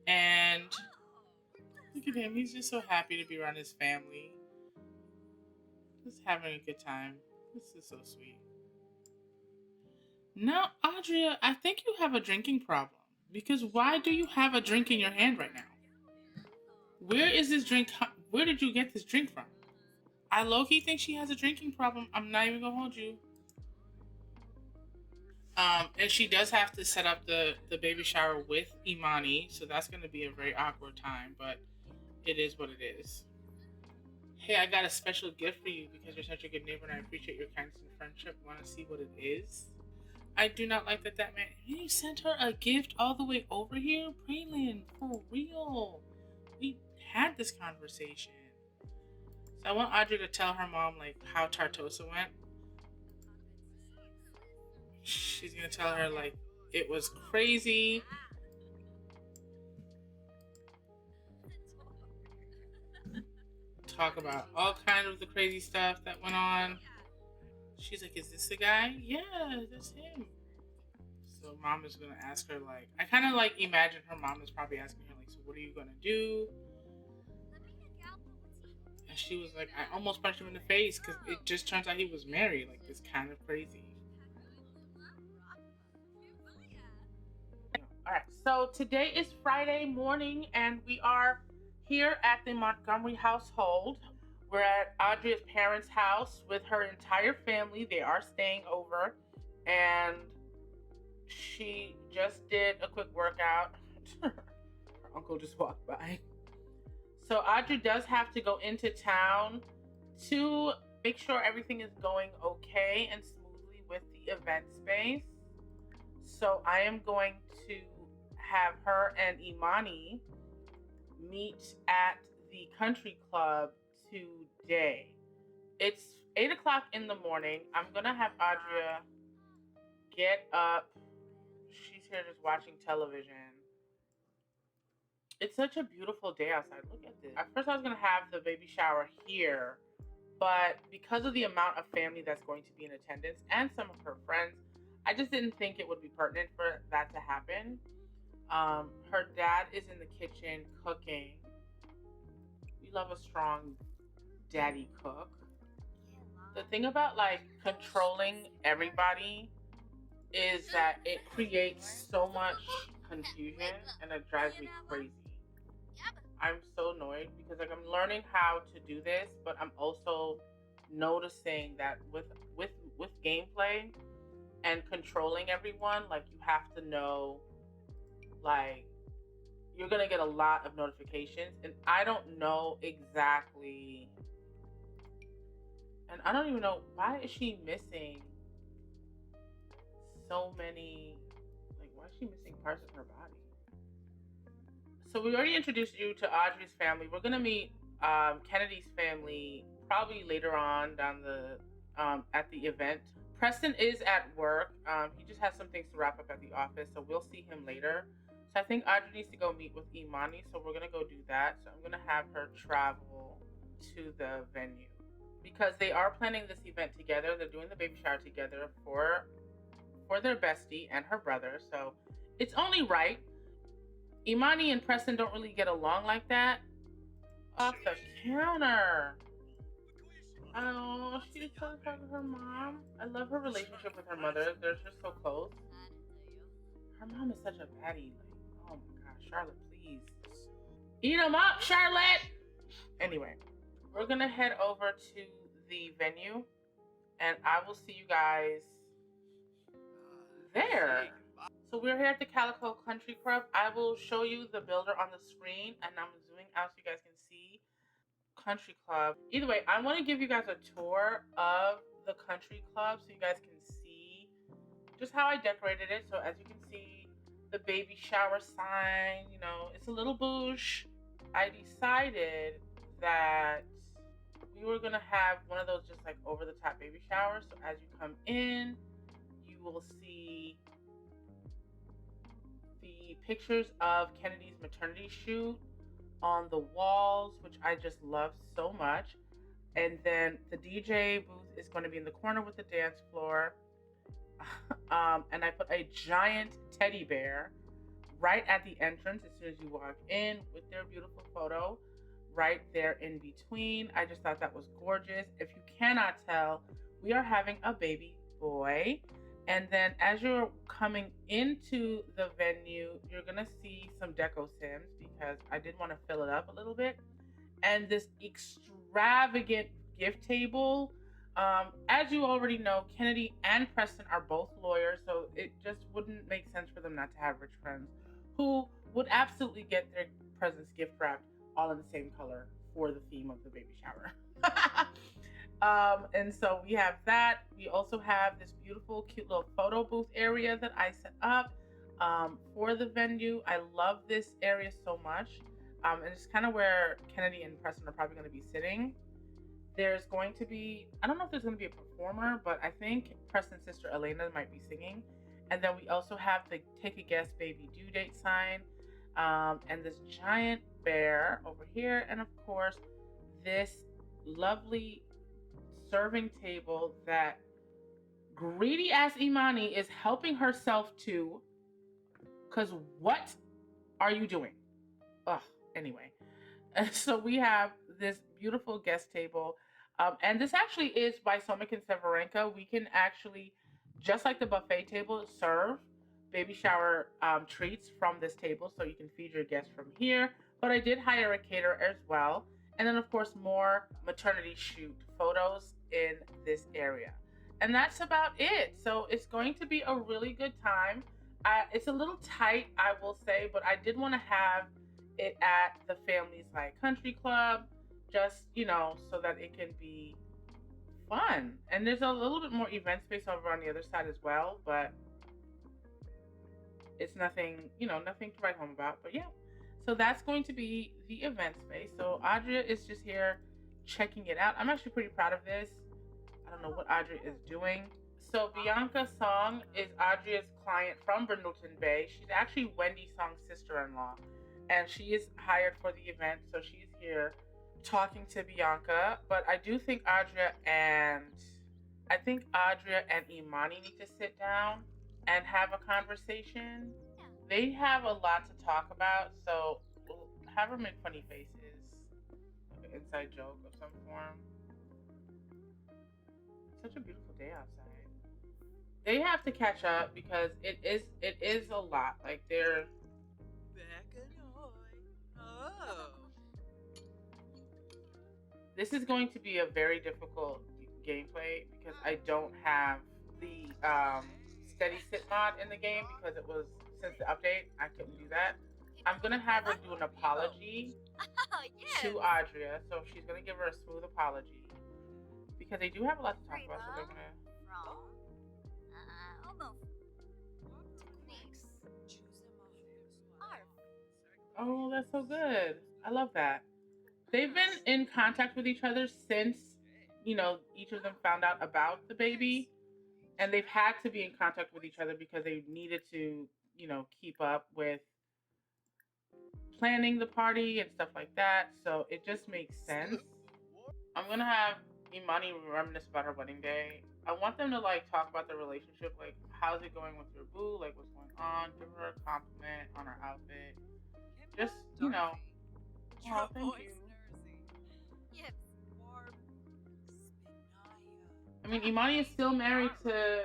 and look at him. He's just so happy to be around his family. Just having a good time. This is so sweet. Now, Adria, I think you have a drinking problem. Because why do you have a drink in your hand right now? Where is this drink? Where did you get this drink from? I low-key think she has a drinking problem. I'm not even gonna hold you. And she does have to set up the baby shower with Imani, so that's gonna be a very awkward time, but it is what it is. Hey, I got a special gift for you because you're such a good neighbor and I appreciate your kindness and friendship. Want to see what it is? I do not like that man. You sent her a gift all the way over here? Braylen, for real. We had this conversation. So I want Adria to tell her mom, like, how Tartosa went. She's going to tell her, like, it was crazy. Talk about all kinds of the crazy stuff that went on. She's like, is this the guy? Yeah, that's him. So mom is going to ask her, like, I kind of, like, imagine her mom is probably asking her, like, so what are you going to do? And she was like, I almost punched him in the face because it just turns out he was married. Like, it's kind of crazy. Alright, so today is Friday morning and we are here at the Montgomery household. We're at Adria's parents' house with her entire family. They are staying over and she just did a quick workout. Her uncle just walked by. So Adria does have to go into town to make sure everything is going okay and smoothly with the event space. So I am going to have her and Imani meet at the country club today. It's 8 o'clock in the morning. I'm gonna have Adria get up. She's here just watching television. It's such a beautiful day outside. Look at this. At first I was gonna have the baby shower here, but because of the amount of family that's going to be in attendance and some of her friends, I just didn't think it would be pertinent for that to happen. Her dad is in the kitchen cooking. We love a strong daddy cook. The thing about like controlling everybody is that it creates so much confusion and it drives me crazy. I'm so annoyed because like I'm learning how to do this, but I'm also noticing that with gameplay and controlling everyone, like you have to know, like you're gonna get a lot of notifications, and I don't know exactly, and I don't even know why is she missing so many, like why is she missing parts of her body? So we already introduced you to Adria's family. We're gonna meet Kennedy's family probably later on down the at the event. Preston is at work. He just has some things to wrap up at the office, so we'll see him later. So I think Adria needs to go meet with Imani, so we're gonna go do that. So I'm gonna have her travel to the venue because they are planning this event together. They're doing the baby shower together for their bestie and her brother. So it's only right. Imani and Preston don't really get along like that. Off the counter. Oh, she's so proud of her mom. I love her relationship with her mother. They're just so close. Her mom is such a baddie. Like, oh my gosh, Charlotte, please. Eat them up, Charlotte! Anyway, we're gonna head over to the venue and I will see you guys there. So we're here at the Calico Country Club. I will show you the builder on the screen and I'm zooming out so you guys can see Country Club. Either way, I want to give you guys a tour of the Country Club so you guys can see just how I decorated it. So as you can see, the baby shower sign, you know, it's a little bouge. I decided that we were gonna have one of those just like over the top baby showers. So as you come in, you will see the pictures of Kennedy's maternity shoot on the walls, which I just love so much. And then the DJ booth is going to be in the corner with the dance floor. And I put a giant teddy bear right at the entrance as soon as you walk in with their beautiful photo right there in between. I just thought that was gorgeous. If you cannot tell, we are having a baby boy. And then as you're coming into the venue, you're going to see some deco sims because I did want to fill it up a little bit. And this extravagant gift table. As you already know, Kennedy and Preston are both lawyers, so it just wouldn't make sense for them not to have rich friends who would absolutely get their presents gift wrapped all in the same color for the theme of the baby shower. And so we have that. We also have this beautiful, cute little photo booth area that I set up for the venue. I love this area so much. And it's kind of where Kennedy and Preston are probably going to be sitting. There's going to be, I don't know if there's going to be a performer, but I think Preston's sister Elena might be singing. And then we also have the Take a Guess Baby Due Date sign. And this giant bear over here. And of course, this lovely serving table that greedy ass Imani is helping herself to. Because what are you doing? Ugh, anyway. And so we have this beautiful guest table. And this actually is by Somik and Severenka. We can actually, just like the buffet table, serve baby shower treats from this table. So you can feed your guests from here. But I did hire a caterer as well. And then, of course, more maternity shoot photos in this area. And that's about it. So it's going to be a really good time. It's a little tight, I will say, but I did want to have it at the family's like country club, just, you know, so that it can be fun. And there's a little bit more event space over on the other side as well, but it's nothing, you know, nothing to write home about. But yeah, so that's going to be the event space. So Adria is just here checking it out. I'm actually pretty proud of this. I don't know what Adria is doing. So Bianca Song is Adria's client from Brindleton Bay. She's actually Wendy Song's sister-in-law. And she is hired for the event, so she's here talking to Bianca. But I do think Adria and Imani need to sit down and have a conversation. They have a lot to talk about, so we'll have her make funny faces, like an inside joke of some form. It's such a beautiful day outside. They have to catch up because it is a lot. Like they're This is going to be a very difficult gameplay because I don't have the steady sit mod in the game because it was since the update I couldn't do that. I'm gonna have her do an apology to Adria, so she's gonna give her a smooth apology because they do have a lot to talk about. So they're gonna. Oh, that's so good. I love that. They've been in contact with each other since, you know, each of them found out about the baby. And they've had to be in contact with each other because they needed to, you know, keep up with planning the party and stuff like that. So it just makes sense. I'm going to have Imani reminisce about her wedding day. I want them to, like, talk about their relationship. Like, how's it going with your boo? Like, what's going on? Give her a compliment on her outfit. Just, you know. Oh, thank you. I mean, Imani is still married to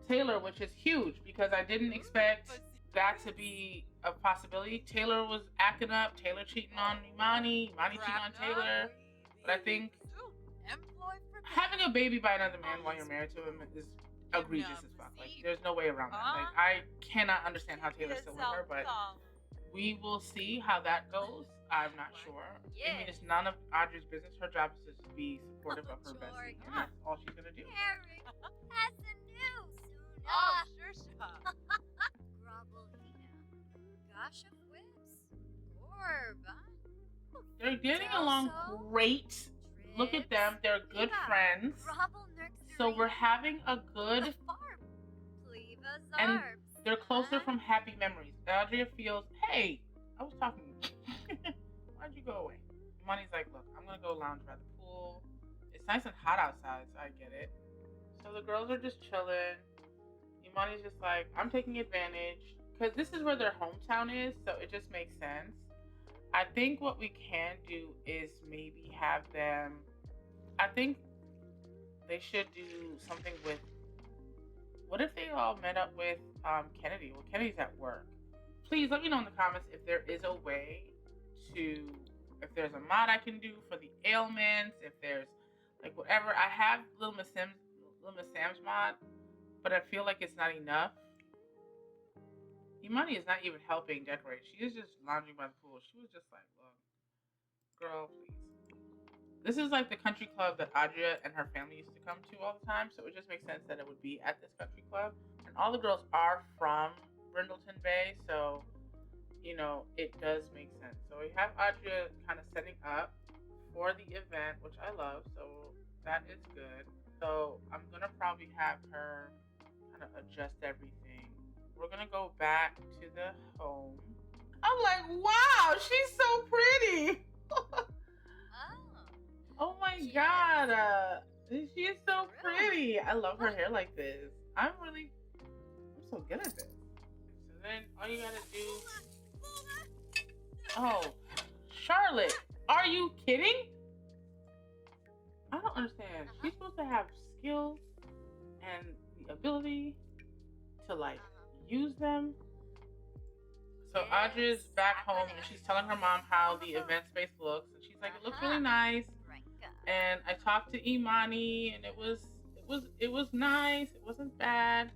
Taylor, which is huge because I didn't expect that to be a possibility. Taylor was acting up, Taylor cheating on Imani, Imani cheating on Taylor. But I think having a baby by another man while you're married to him is egregious as fuck. Like, there's no way around that. Like, I cannot understand how Taylor's still with her, but we will see how that goes. I'm not sure. I mean, it's none of Audrey's business. Her job is to be supportive of her bestie. And that's all she's going to do. They're getting along great. Look at them. They're good friends. So we're having a good... And they're closer from happy memories. Adria feels, hey, I was talking. Why'd you go away? Imani's like, look, I'm going to go lounge by the pool. It's nice and hot outside, so I get it. So the girls are just chilling. Imani's just like, I'm taking advantage. Because this is where their hometown is, so it just makes sense. I think what we can do is maybe have them... I think they should do something with... What if they all met up with Kennedy? Well, Kennedy's at work. Please let me know in the comments if there is a way to... If there's a mod I can do for the ailments, if there's like whatever. I have Little Miss Sam's mod, but I feel like it's not enough. Imani is not even helping decorate. She is just lounging by the pool. She was just like, look, girl, please. This is like the country club that Adria and her family used to come to all the time, so it just makes sense that it would be at this country club. And all the girls are from Brindleton Bay, so, you know, it does make sense. So we have Adria kind of setting up for the event, which I love, so that is good. So I'm going to probably have her kind of adjust everything. We're going to go back to the home. I'm like, wow, she's so pretty. Oh my god, she is so pretty. I love her hair like this. I'm so good at this. So then all you gotta do... Oh, Charlotte, are you kidding? I don't understand. She's supposed to have skills and the ability to like use them. So Adria's back home and she's telling her mom how the event space looks, and she's like, it looks really nice. And I talked to Imani, and it was nice. It wasn't bad.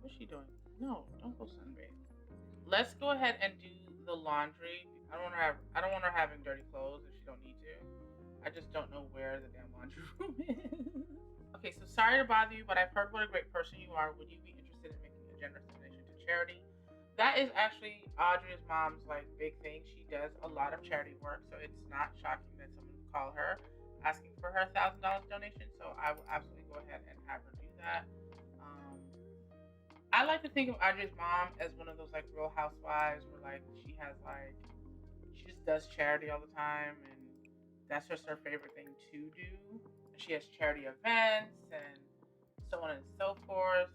What's she doing? No, don't go sunbathe. Let's go ahead and do the laundry. I don't want her having dirty clothes if she don't need to. I just don't know where the damn laundry room is. Okay, so sorry to bother you, but I've heard what a great person you are. Would you be interested in making a generous donation to charity? That is actually Adria's mom's like big thing. She does a lot of charity work, so it's not shocking that someone would call her asking for her $1,000 donation. So I will absolutely go ahead and have her do that. I like to think of Adria's mom as one of those like Real Housewives where like she just does charity all the time, and that's just her favorite thing to do. She has charity events and so on and so forth.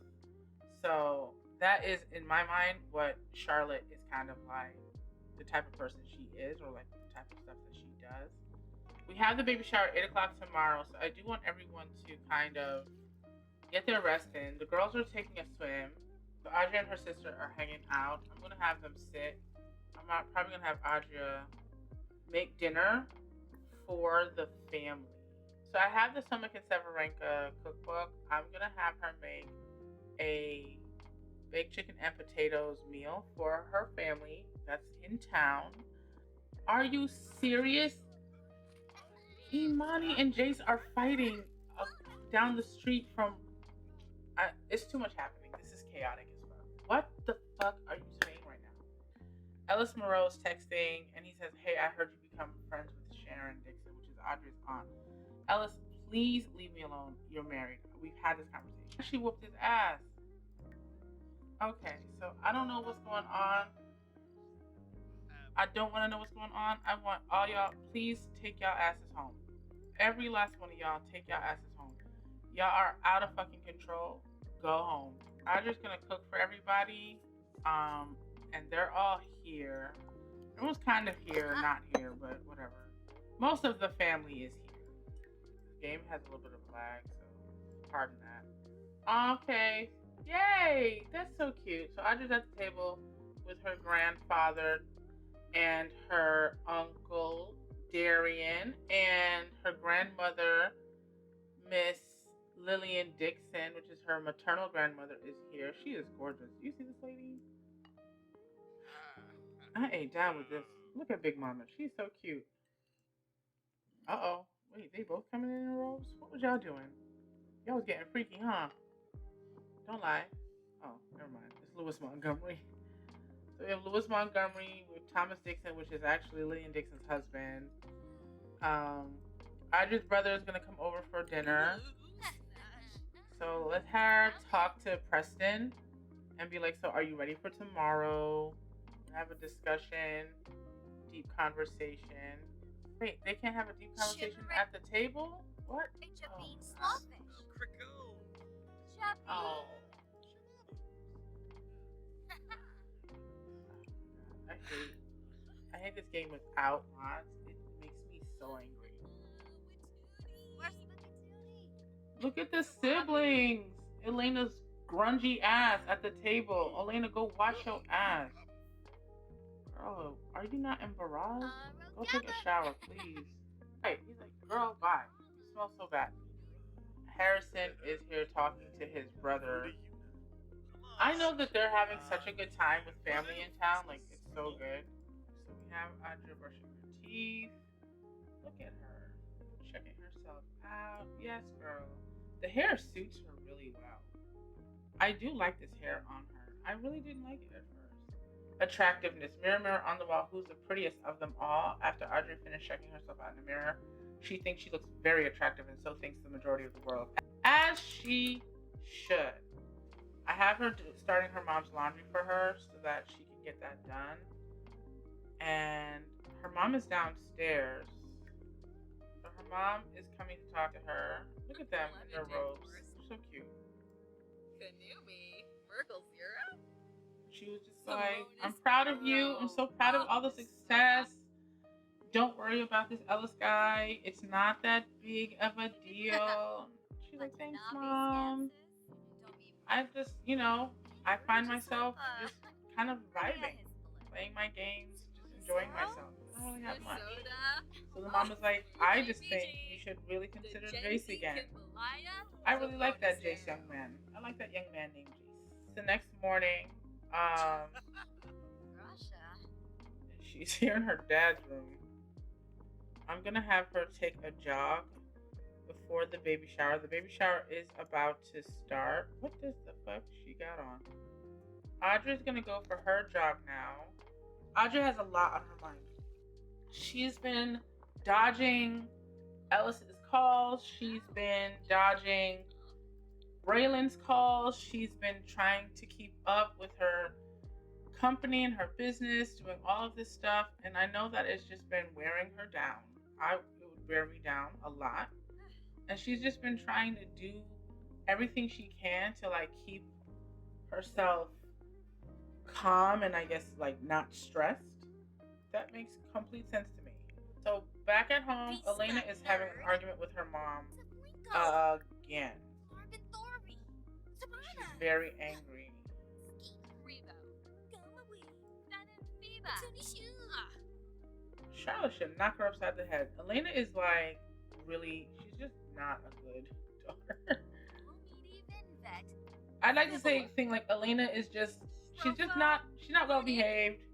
So that is, in my mind, what Charlotte is kind of like, the type of person she is, or like the type of stuff that she does. We have the baby shower at 8 o'clock tomorrow, so I do want everyone to kind of get their rest in. The girls are taking a swim. So Adria and her sister are hanging out. I'm going to have them sit. I'm probably going to have Adria make dinner for the family. So I have the Stomach and Severanka cookbook. I'm going to have her make a baked chicken and potatoes meal for her family that's in town. Are you serious? Imani and Jace are fighting down the street from... it's too much happening. This is chaotic as well. What the fuck are you saying right now? Ellis Moreau's texting, and he says, hey, I heard you become friends with Sharon Dixon, which is Adria's aunt. Ellis, please leave me alone. You're married. We've had this conversation. She whooped his ass. Okay, so I don't know what's going on. I don't want to know what's going on. I want all y'all, please take y'all asses home. Every last one of y'all, take y'all asses home. Y'all are out of fucking control. Go home. I'm just gonna cook for everybody. And they're all here. Everyone's kind of here, not here, but whatever. Most of the family is here. This game has a little bit of lag, so pardon that. Okay. Yay! That's so cute. So Adria's at the table with her grandfather and her uncle Darian, and her grandmother, Miss Lillian Dixon, which is her maternal grandmother, is here. She is gorgeous. You see this lady? I ain't down with this. Look at Big Mama. She's so cute. Uh-oh. Wait, they both coming in robes? What was y'all doing? Y'all was getting freaky, huh? Don't lie. Oh, never mind. It's Louis Montgomery. So we have Louis Montgomery with Thomas Dixon, which is actually Lillian Dixon's husband. Adria's brother is going to come over for dinner. So let's have her talk to Preston and be like, so are you ready for tomorrow? Have a discussion, deep conversation. Wait, they can't have a deep conversation at the table? What? It's a Oh, bean God. slawfish. Crico. Chappy. Oh, I hate this game without mods. It makes me so angry. Where's Spaghetti? Look at the siblings. Elena's grungy ass at the table. Elena, go wash your ass. Girl, are you not embarrassed? Go take a shower, please. Hey, he's like, girl, bye. You smell so bad. Harrison is here talking to his brother. I know that they're having such a good time with family in town. Like, it's so good. So we have Adria brushing her teeth. Look at her. Checking herself out. Yes, girl. The hair suits her really well. I do like this hair on her. I really didn't like it at first. Attractiveness. Mirror, mirror on the wall. Who's the prettiest of them all? After Audrey finished checking herself out in the mirror, she thinks she looks very attractive, and so thinks the majority of the world. As she should. I have her starting her mom's laundry for her so that she can get that done. And her mom is downstairs. So her mom is coming to talk to her. Look at them in their robes. So cute. Kanumi, Merkel Zero? She was just like, I'm proud of you. I'm so proud of all the success. Don't worry about this Ellis guy. It's not that big of a deal. She's like, thanks, Mom. I just, I find myself just kind of vibing, playing my games, just enjoying myself. I don't really have much. So the mom was like, I just think you should really consider Jace again. I really like that Jace young man. I like that young man named Jace. The next morning, she's here in her dad's room. I'm gonna have her take a jog before the baby shower. The baby shower is about to start. What does the fuck she got on? Audra's gonna go for her jog now. Audra has a lot on her mind. She's been dodging Ellis's calls. She's been dodging Braylen's calls. She's been trying to keep up with her company and her business, doing all of this stuff. And I know that it's just been wearing her down. It would wear me down a lot. And she's just been trying to do everything she can to keep herself calm and I guess not stressed. That makes complete sense to me. So back at home, Elena is having an argument with her mom again. She's very angry. Charlotte should knock her upside the head. Elena is she's just not a good daughter. I'd like to say Elena is she's not well behaved.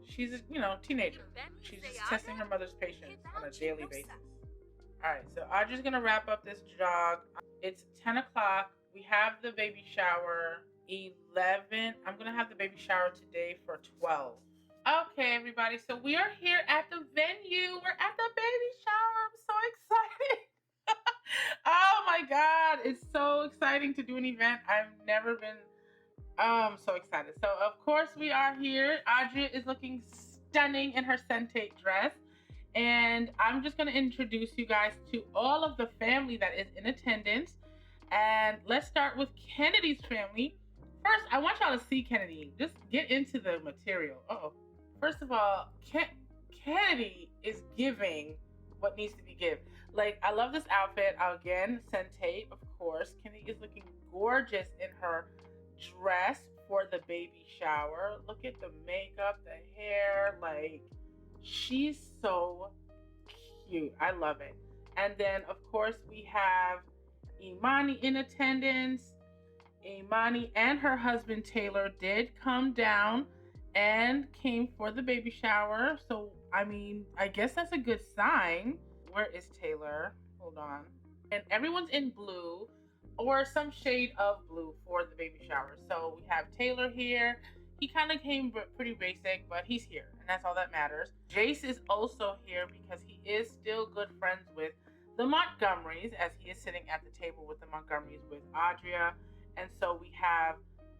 She's a teenager. She's just testing her mother's patience on a daily basis. Alright, so Audra's gonna wrap up this jog. It's 10 o'clock. We have the baby shower 11. I'm gonna have the baby shower today for 12. Okay, everybody. So we are here at the venue. We're at the baby shower. I'm so excited. Oh my God. It's so exciting to do an event. I've never been so excited. So of course we are here. Adria is looking stunning in her sentate dress. And I'm just going to introduce you guys to all of the family that is in attendance. And let's start with Kennedy's family. First, I want y'all to see Kennedy. Just get into the material. Uh-oh. First of all, Kennedy is giving what needs to be given. I love this outfit. Again, sentate, of course. Kennedy is looking gorgeous in her dress for the baby shower. Look at the makeup, the hair. She's so cute. I love it. And then, of course, we have Imani in attendance. Imani and her husband Taylor did come down and came for the baby shower. So, I guess that's a good sign. Where is Taylor? Hold on. And everyone's in blue or some shade of blue for the baby shower. So we have Taylor here. He kind of came pretty basic, but he's here, and that's all that matters. Jace is also here because he is still good friends with the Montgomerys, as he is sitting at the table with the Montgomerys with Adria. And so we have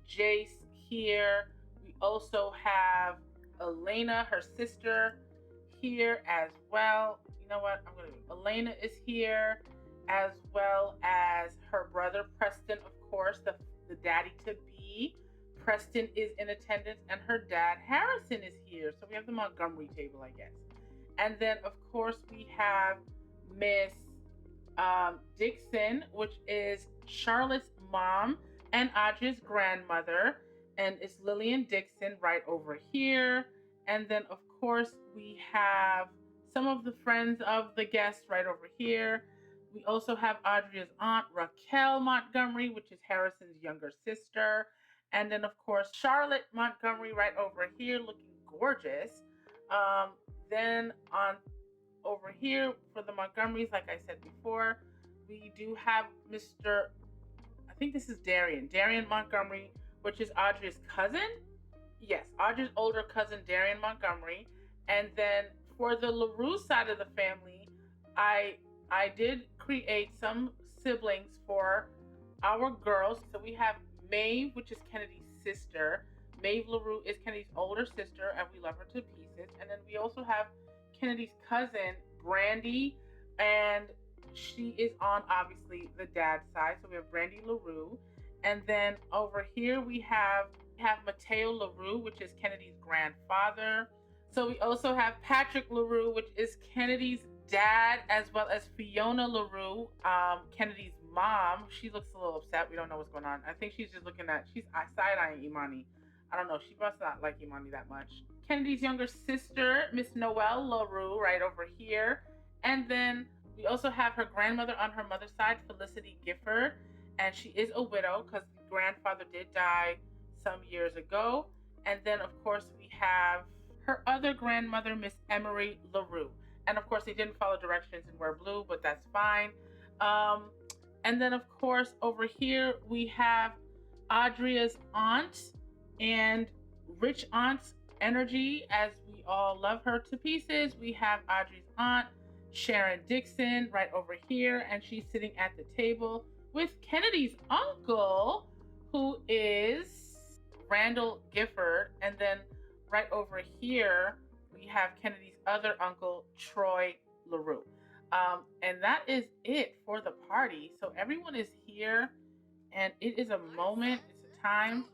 Jace here. We also have Elena, her sister, here as well. You know what? I'm gonna. Elena is here, as well as her brother Preston, of course, the daddy to be. Preston is in attendance, and her dad Harrison is here. So we have the Montgomery table, I guess. And then, of course, we have Miss Dixon, which is Charlotte's mom and Adria's grandmother, and it's Lillian Dixon right over here. And then, of course, we have some of the friends of the guests right over here. We also have Adria's aunt, Raquel Montgomery, which is Harrison's younger sister. And then, of course, Charlotte Montgomery right over here, looking gorgeous. Then on over here for the Montgomerys, like I said before, we do have Mr. I think this is Darian Montgomery, which is Audrey's cousin. Yes, Audrey's older cousin, Darian Montgomery. And then for the LaRue side of the family, I did create some siblings for our girls. So we have Maeve, which is Kennedy's sister. Maeve LaRue is Kennedy's older sister, and we love her to pieces. And then we also have Kennedy's cousin, Brandy, and she is on, obviously, the dad's side. So we have Brandy LaRue. And then over here we have Mateo LaRue, which is Kennedy's grandfather. So we also have Patrick LaRue, which is Kennedy's dad, as well as Fiona LaRue, Kennedy's mom. She looks a little upset. We don't know what's going on. I think she's just she's side-eyeing Imani. I don't know. She must not like Imani that much. Kennedy's younger sister, Miss Noelle LaRue, right over here. And then we also have her grandmother on her mother's side, Felicity Gifford. And she is a widow because the grandfather did die some years ago. And then, of course, we have her other grandmother, Miss Emery LaRue. And, of course, they didn't follow directions and wear blue, but that's fine. And then, of course, over here, we have Adria's aunt and rich aunt's energy, as we all love her to pieces. We have Audrey's aunt, Sharon Dixon, right over here, and she's sitting at the table with Kennedy's uncle, who is Randall Gifford. And then right over here, we have Kennedy's other uncle, Troy LaRue. And that is it for the party. So everyone is here, and it is a moment, it's a time.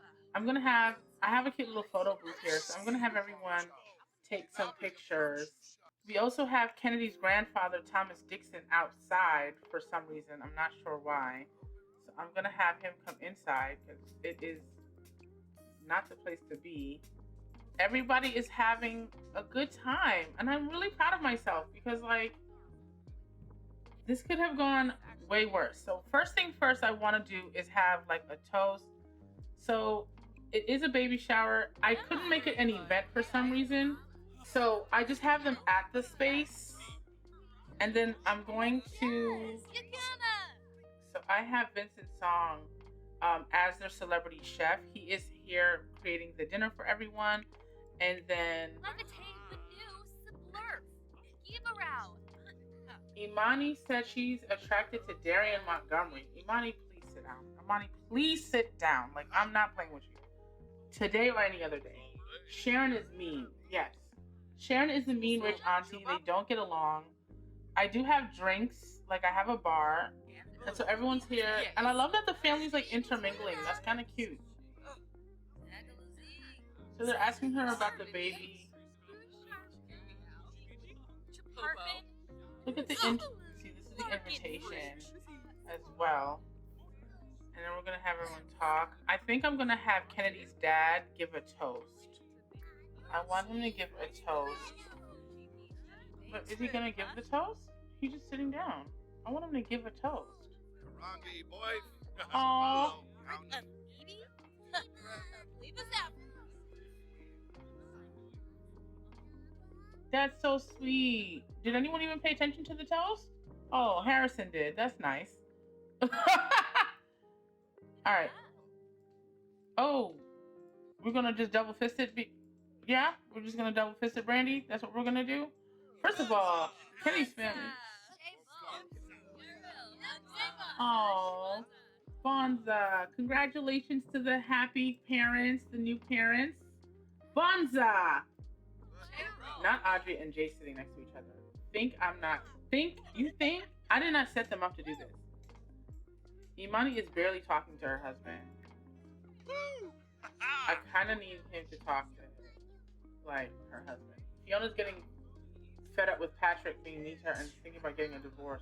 I have a cute little photo booth here, so I'm gonna have everyone take some pictures. We also have Kennedy's grandfather, Thomas Dixon, outside for some reason. I'm not sure why. So I'm gonna have him come inside because it is not the place to be. Everybody is having a good time, and I'm really proud of myself because, like, this could have gone way worse. So first thing first, I want to do is have like a toast. So it is a baby shower. I couldn't make it an event for some reason, so I just have them at the space, and then I'm going to. So I have Vincent Song as their celebrity chef. He is here creating the dinner for everyone, and then Imani said she's attracted to Darian Montgomery. Imani, please sit down. Imani, please sit down. Like, I'm not playing with you. Today or any other day. Sharon is mean. Yes. Sharon is the mean rich auntie. They don't get along. I do have drinks. Like, I have a bar. And so everyone's here. And I love that the family's, like, intermingling. That's kind of cute. So they're asking her about the baby. Look at the see, this is the invitation as well. And then we're gonna have everyone talk. I think I'm gonna have Kennedy's dad give a toast. I want him to give a toast. But is he gonna give the toast? He's just sitting down. I want him to give a toast. Aww. That's so sweet. Did anyone even pay attention to the toast? Oh, Harrison did. That's nice. All right. Oh, we're gonna just double fist it. Yeah, we're just gonna double fist it, Brandy. That's what we're gonna do. First of all, Kenny's family. Oh, Bonza! Congratulations to the happy parents, the new parents. Bonza! not Adria and Jay sitting next to each other. You think I did not set them up to do this. Imani is barely talking to her husband. Woo! I kind of need him to talk to, like, her husband. Fiona's getting fed up with Patrick being mean to her and thinking about getting a divorce.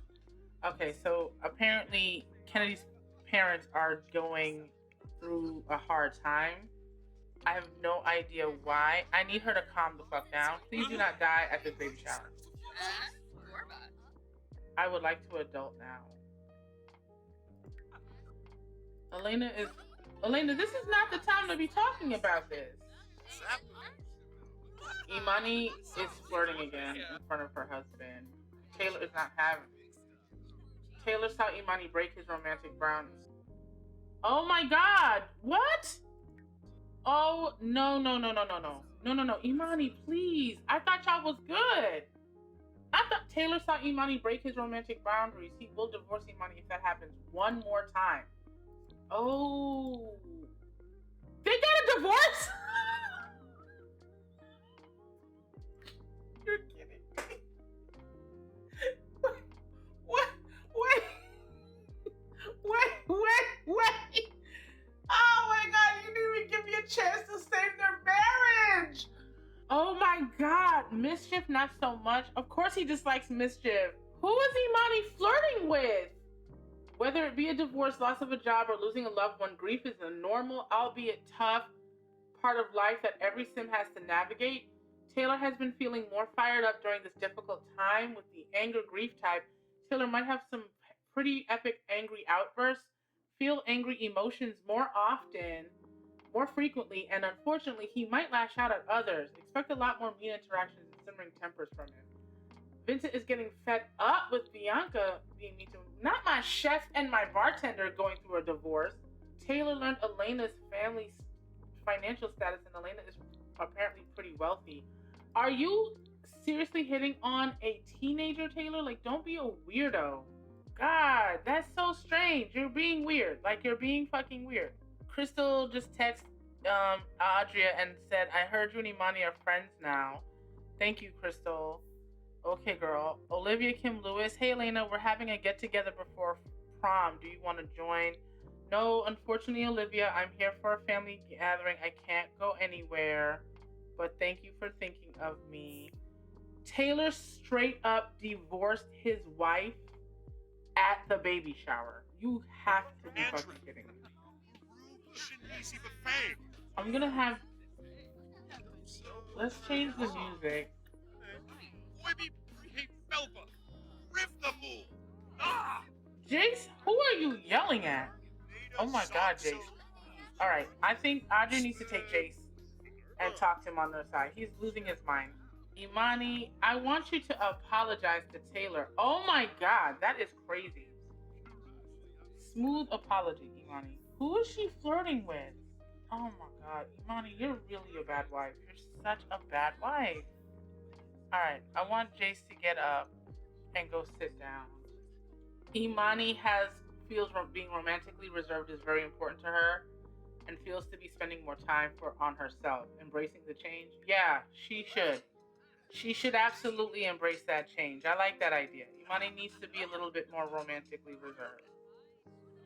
Okay, so apparently Kennedy's parents are going through a hard time. I have no idea why. I need her to calm the fuck down. Please do not die at this baby shower. I would like to adult now. Elena, this is not the time to be talking about this. Imani is flirting again in front of her husband. Taylor is not having it. Taylor saw Imani break his romantic brownies. Oh my god! What? Oh, no. Imani, please. I thought y'all was good. I thought Taylor saw Imani break his romantic boundaries. He will divorce Imani if that happens one more time. Oh. They got a divorce? You're kidding me. Wait. Oh my god, you didn't even give me a chance to save their marriage. Oh my god, Mischief not so much. Of course he dislikes Mischief. Who is Imani flirting with? Whether it be a divorce, loss of a job, or losing a loved one, grief is a normal, albeit tough, part of life that every sim has to navigate. Taylor has been feeling more fired up during this difficult time with the anger grief type. Taylor might have some pretty epic angry outbursts, feel angry emotions more frequently, and unfortunately, he might lash out at others. Expect a lot more mean interactions and simmering tempers from him. Vincent is getting fed up with Bianca being mean to him. Not my chef and my bartender going through a divorce. Taylor learned Elena's family's financial status, and Elena is apparently pretty wealthy. Are you seriously hitting on a teenager, Taylor? Like, don't be a weirdo. God, that's so strange. You're being weird. Like, you're being fucking weird. Crystal just texted Adria and said, I heard you and Imani are friends now. Thank you, Crystal. Okay, girl. Olivia Kim Lewis. Hey, Elena, we're having a get-together before prom. Do you want to join? No, unfortunately, Olivia, I'm here for a family gathering. I can't go anywhere. But thank you for thinking of me. Taylor straight up divorced his wife at the baby shower. You have to be fucking kidding me. I'm gonna have... Let's change the music. Jace, who are you yelling at? Oh my god, Jace. Alright, I think Adria needs to take Jace and talk to him on their side. He's losing his mind. Imani, I want you to apologize to Taylor. Oh my god, that is crazy. Smooth apology, Imani. Who is she flirting with? Oh my god, Imani, you're really a bad wife. You're such a bad wife. Alright, I want Jace to get up and go sit down. Imani feels being romantically reserved is very important to her and feels to be spending more time on herself. Embracing the change? Yeah, she should. She should absolutely embrace that change. I like that idea. Imani needs to be a little bit more romantically reserved.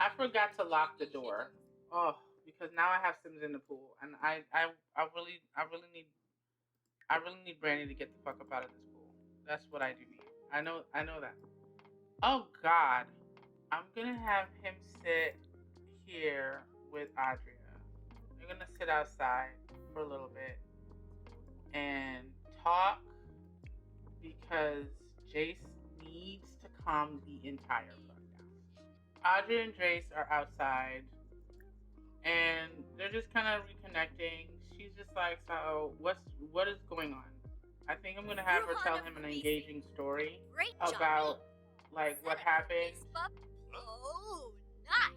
I forgot to lock the door. Oh, because now I have Sims in the pool, and I really need Brandy to get the fuck up out of this pool. That's what I do need. I know that. Oh God, I'm gonna have him sit here with Adria. We're gonna sit outside for a little bit and talk because Jace needs to calm the entire fuck down. Adria and Jace are outside and they're just kind of reconnecting. She's just like, so what is going on? I think I'm gonna have her tell him an engaging story about like what happened. Oh, nice.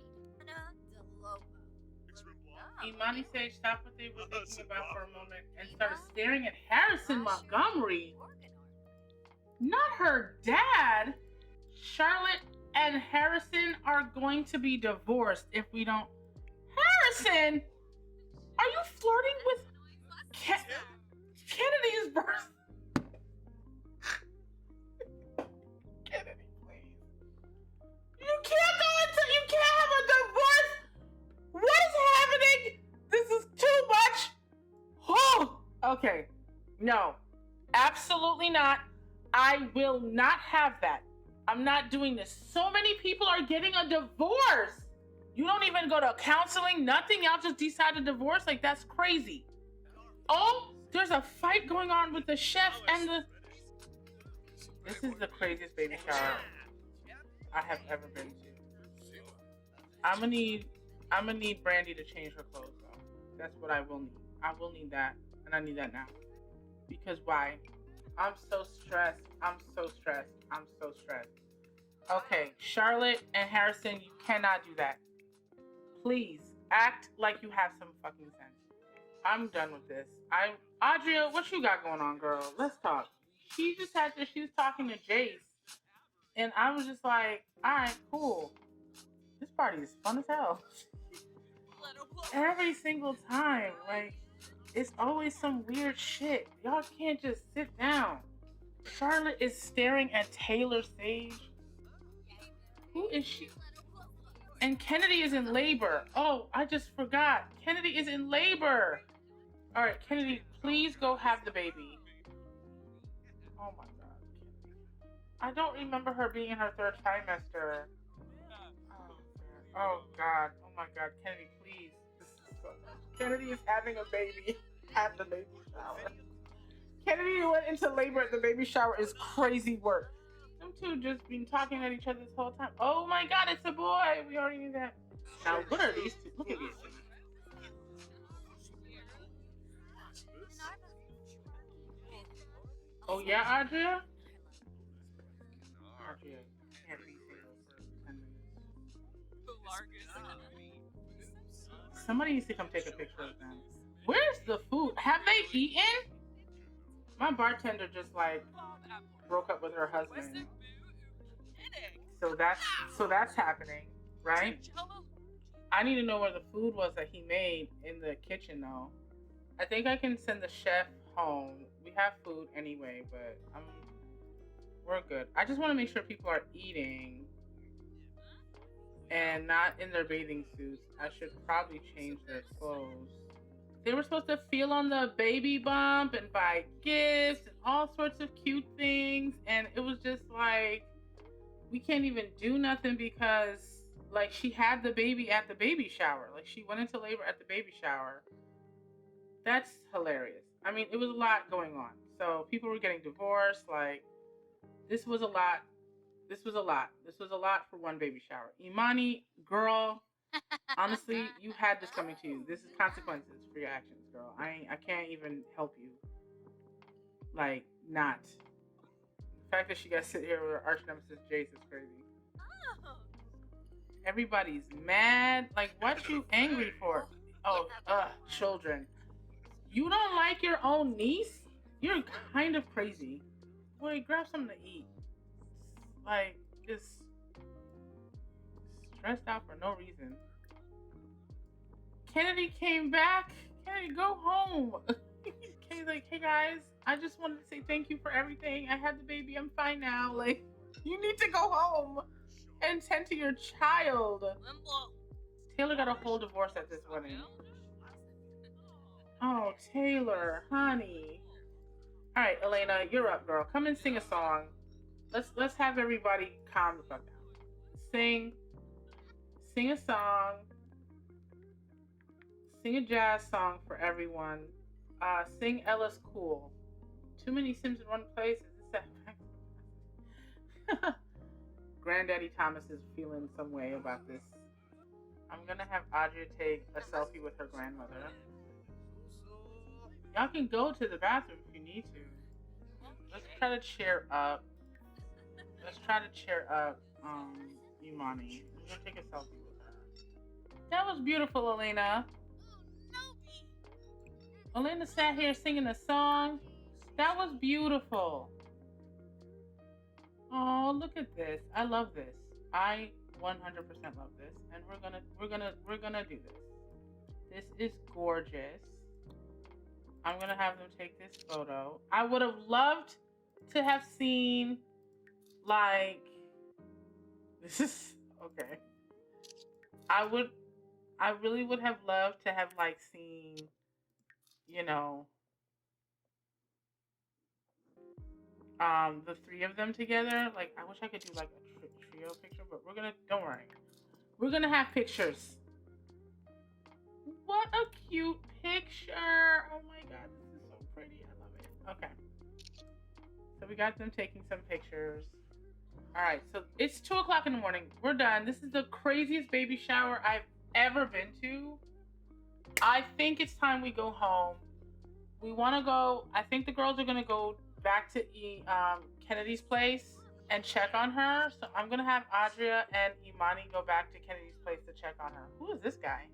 Imani said stop what they were thinking about for a moment and started staring at Harrison Montgomery. Not her dad. Charlotte and Harrison are going to be divorced if we don't. Harrison, are you flirting with Kennedy's birth? No, absolutely not. I will not have that. I'm not doing this. So many people are getting a divorce. You don't even go to counseling, nothing. Y'all just decide to divorce. Like, that's crazy. Oh, there's a fight going on with the chef and the. This is the craziest baby shower I have ever been to. I'm gonna need Brandy to change her clothes though. That's what I will need. I will need that, and I need that now. Because why? I'm so stressed. I'm so stressed. I'm so stressed. Okay, Charlotte and Harrison, you cannot do that. Please act like you have some fucking sense. I'm done with this. Adria, what you got going on, girl? Let's talk. She was talking to Jace, and I was just like, all right, cool. This party is fun as hell. Every single time, like, it's always some weird shit. Y'all can't just sit down. Charlotte is staring at Taylor Sage. Who is she? And Kennedy is in labor. Oh, I just forgot. Kennedy is in labor. All right, Kennedy, please go have the baby. Oh my God, Kennedy. I don't remember her being in her third trimester. Oh God. Oh my God, Kennedy, please. This is so much. Kennedy is having a baby at the baby shower. Kennedy went into labor at the baby shower is crazy work. Them two just been talking at each other this whole time. Oh my God, it's a boy. We already knew that. Now, what are these two? Look at these two. Oh yeah, Adria? Adria, you can't be single for 10 minutes. Somebody needs to come take a picture of them. Where's the food? Have they eaten? My bartender just like broke up with her husband. So that's happening, right? I need to know where the food was that he made in the kitchen though. I think I can send the chef home. We have food anyway, but we're good. I just want to make sure people are eating and not in their bathing suits. I should probably change their clothes. They were supposed to feel on the baby bump and buy gifts and all sorts of cute things, and it was just like, we can't even do nothing because like she had the baby at the baby shower. Like she went into labor at the baby shower. That's hilarious. I mean, it was a lot going on. So people were getting divorced. Like, this was a lot. This was a lot. This was a lot for one baby shower. Imani, girl, honestly, you had this coming to you. This is consequences for your actions, girl. I can't even help you. Like, not. The fact that she got to sit here with her arch nemesis Jace is crazy. Everybody's mad. Like, what you angry for? Oh, children. You don't like your own niece? You're kind of crazy. Boy, grab something to eat. Like, just stressed out for no reason. Kennedy came back. Kennedy, go home. Kennedy's like, hey guys, I just wanted to say thank you for everything. I had the baby. I'm fine now. Like, you need to go home and tend to your child. Taylor got a whole divorce at this wedding. Oh, Taylor, honey. All right, Elena, you're up, girl. Come and sing a song. Let's have everybody calm the fuck down. Sing a song. Sing a jazz song for everyone. Sing Ella's Cool. Too many Sims in one place. Is this that? Granddaddy Thomas is feeling some way about this. I'm gonna have Adria take a selfie with her grandmother. Y'all can go to the bathroom if you need to. Let's try to cheer up. Imani. I'm gonna take a selfie with her. That was beautiful, Elena. Elena sat here singing a song. That was beautiful. Oh, look at this. I love this. I 100% love this, and we're gonna do this. This is gorgeous. I'm gonna have them take this photo. I would have loved to have seen, like, this is okay. I really would have loved to have like seen, you know, the three of them together. Like, I wish I could do like a trio picture, but don't worry. We're gonna have pictures. What a cute picture. Oh my god, this is so pretty. I love it. Okay. So we got them taking some pictures. Alright, so it's 2 o'clock in the morning. We're done. This is the craziest baby shower I've ever been to. I think it's time we go home. We want to go. I think the girls are going to go back to Kennedy's place and check on her. So I'm going to have Adria and Imani go back to Kennedy's place to check on her. Who is this guy?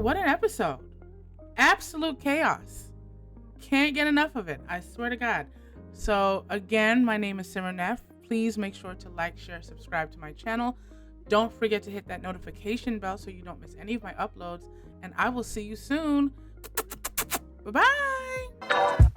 What an episode. Absolute chaos. Can't get enough of it. I swear to God. So again, my name is Simranef. Please make sure to like, share, subscribe to my channel. Don't forget to hit that notification bell so you don't miss any of my uploads. And I will see you soon. Bye-bye.